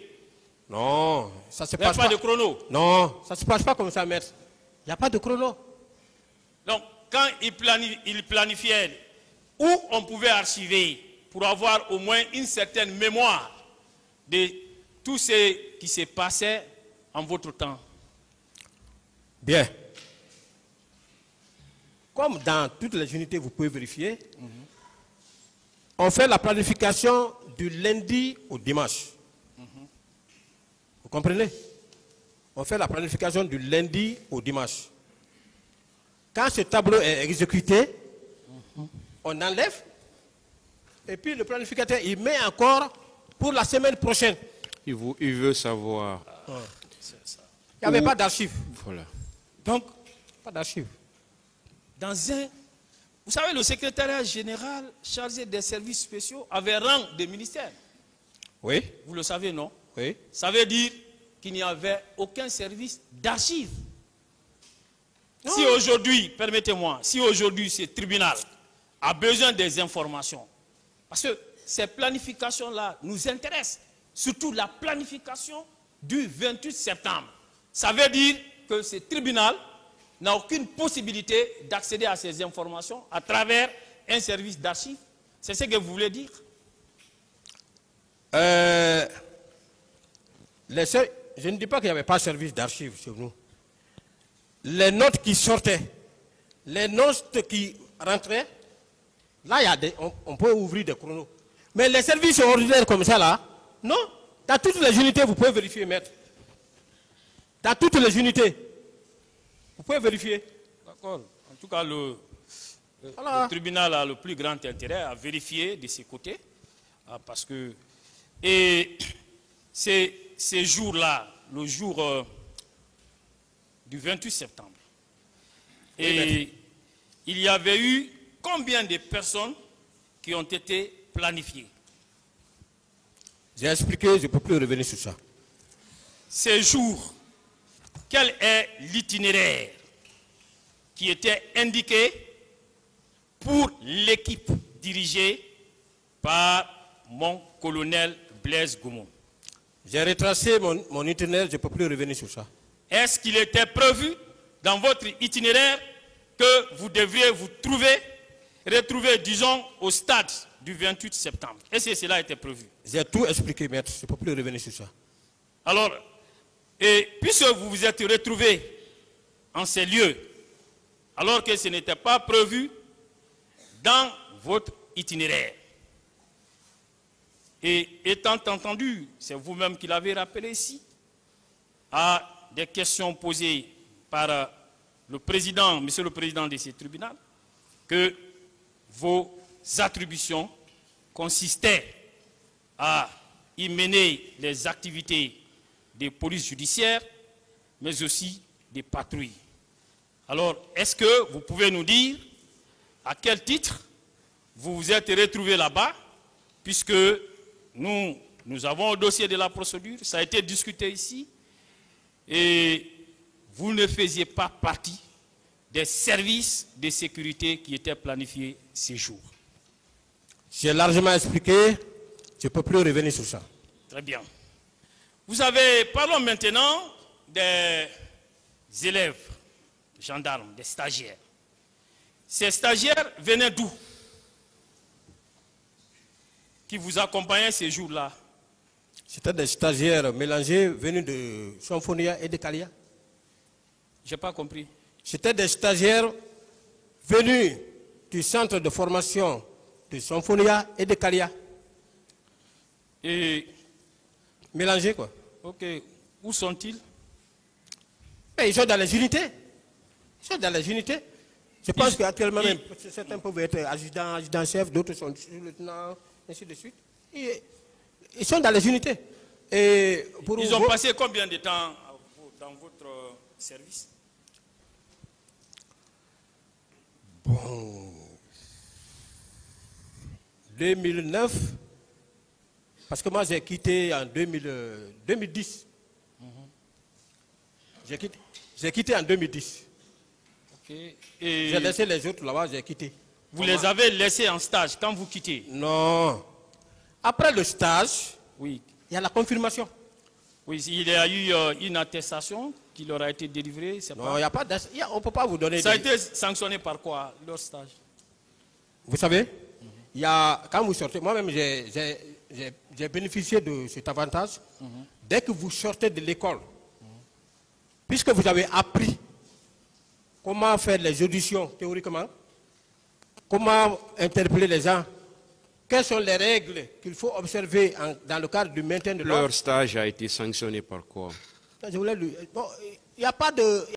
Non, ça se Il n'y a passe pas de chrono. Non, ça se passe pas comme ça, maître. Il n'y a pas de chrono. Donc, quand il planifiait, où on pouvait archiver pour avoir au moins une certaine mémoire de tout ce qui se passait en votre temps? Bien. Comme dans toutes les unités, vous pouvez vérifier, on fait la planification du lundi au dimanche. Vous comprenez? On fait la planification du lundi au dimanche. Quand ce tableau est exécuté, on enlève, et puis le planificateur, il met encore pour la semaine prochaine. Il veut savoir. Il n'y avait pas d'archives. Voilà. Donc, pas d'archives. Vous savez, le secrétariat général chargé des services spéciaux avait rang de ministère. Oui. Vous le savez, non? Oui. Ça veut dire qu'il n'y avait aucun service d'archives. Si aujourd'hui, permettez-moi, si aujourd'hui ce tribunal a besoin des informations, parce que ces planifications-là nous intéressent, surtout la planification du 28 septembre. Ça veut dire que ce tribunal n'a aucune possibilité d'accéder à ces informations à travers un service d'archives. C'est ce que vous voulez dire? Je ne dis pas qu'il n'y avait pas de service d'archives chez nous. Les notes qui sortaient, les notes qui rentraient, là, on peut ouvrir des chronos. Mais les services ordinaires comme ça, là, non. Dans toutes les unités, vous pouvez vérifier, maître. Dans toutes les unités, vous pouvez vérifier. D'accord. En tout cas, le tribunal a le plus grand intérêt à vérifier de ses côtés. Parce que... Et ces jours-là, le jour du 28 septembre, et il y avait eu combien de personnes qui ont été planifiées? J'ai expliqué, je ne peux plus revenir sur ça. Ces jours, quel est l'itinéraire qui était indiqué pour l'équipe dirigée par mon colonel Blaise Goumon? J'ai retracé mon itinéraire, je ne peux plus revenir sur ça. Est-ce qu'il était prévu dans votre itinéraire que vous devriez vous retrouver, disons, au stade du 28 septembre? Est-ce que cela était prévu? J'ai tout expliqué, maître, je ne peux plus revenir sur ça. Alors, et puisque vous vous êtes retrouvés en ces lieux, alors que ce n'était pas prévu dans votre itinéraire, et étant entendu, c'est vous-même qui l'avez rappelé ici, à des questions posées par le président, monsieur le président de ce tribunal, que vos attributions consistaient à y mener les activités de police judiciaire, mais aussi des patrouilles. Alors, est-ce que vous pouvez nous dire à quel titre vous vous êtes retrouvés là-bas, puisque nous avons un dossier de la procédure, ça a été discuté ici, et vous ne faisiez pas partie des services de sécurité qui étaient planifiés ces jours. J'ai largement expliqué, je ne peux plus revenir sur ça. Très bien. Parlons maintenant des élèves, gendarmes, des stagiaires. Ces stagiaires venaient d'où? Qui vous accompagnaient ces jours-là? C'était des stagiaires mélangés venus de Symphonia et de Kalia. Je n'ai pas compris. C'était des stagiaires venus du centre de formation de Symphonia et de Kalia. Et mélangés quoi. Ok. Où sont-ils? Ils sont dans les unités. Ils sont dans les unités. Je pense qu'actuellement, certains peuvent être adjudants-chefs, d'autres sont lieutenants, ainsi de suite. Ils sont dans les unités. Et pour ils ont passé combien de temps dans votre service? Bon. 2009. Parce que moi j'ai quitté en 2010. J'ai quitté en 2010. Okay. J'ai laissé les autres là-bas, j'ai quitté. Vous les avez laissés en stage quand vous quittez? Non. Après le stage, oui, il y a la confirmation. Oui, il y a eu une attestation qui leur a été délivrée. Non, il n'y a pas on ne peut pas vous donner. Ça a été sanctionné par quoi, leur stage? Vous savez, il y a, quand vous sortez, moi-même j'ai bénéficié de cet avantage. Dès que vous sortez de l'école, puisque vous avez appris comment faire les auditions théoriquement, comment interpeller les gens, quelles sont les règles qu'il faut observer dans le cadre du maintien de l'ordre. Leur stage a été sanctionné par quoi? Il n'y a pas de...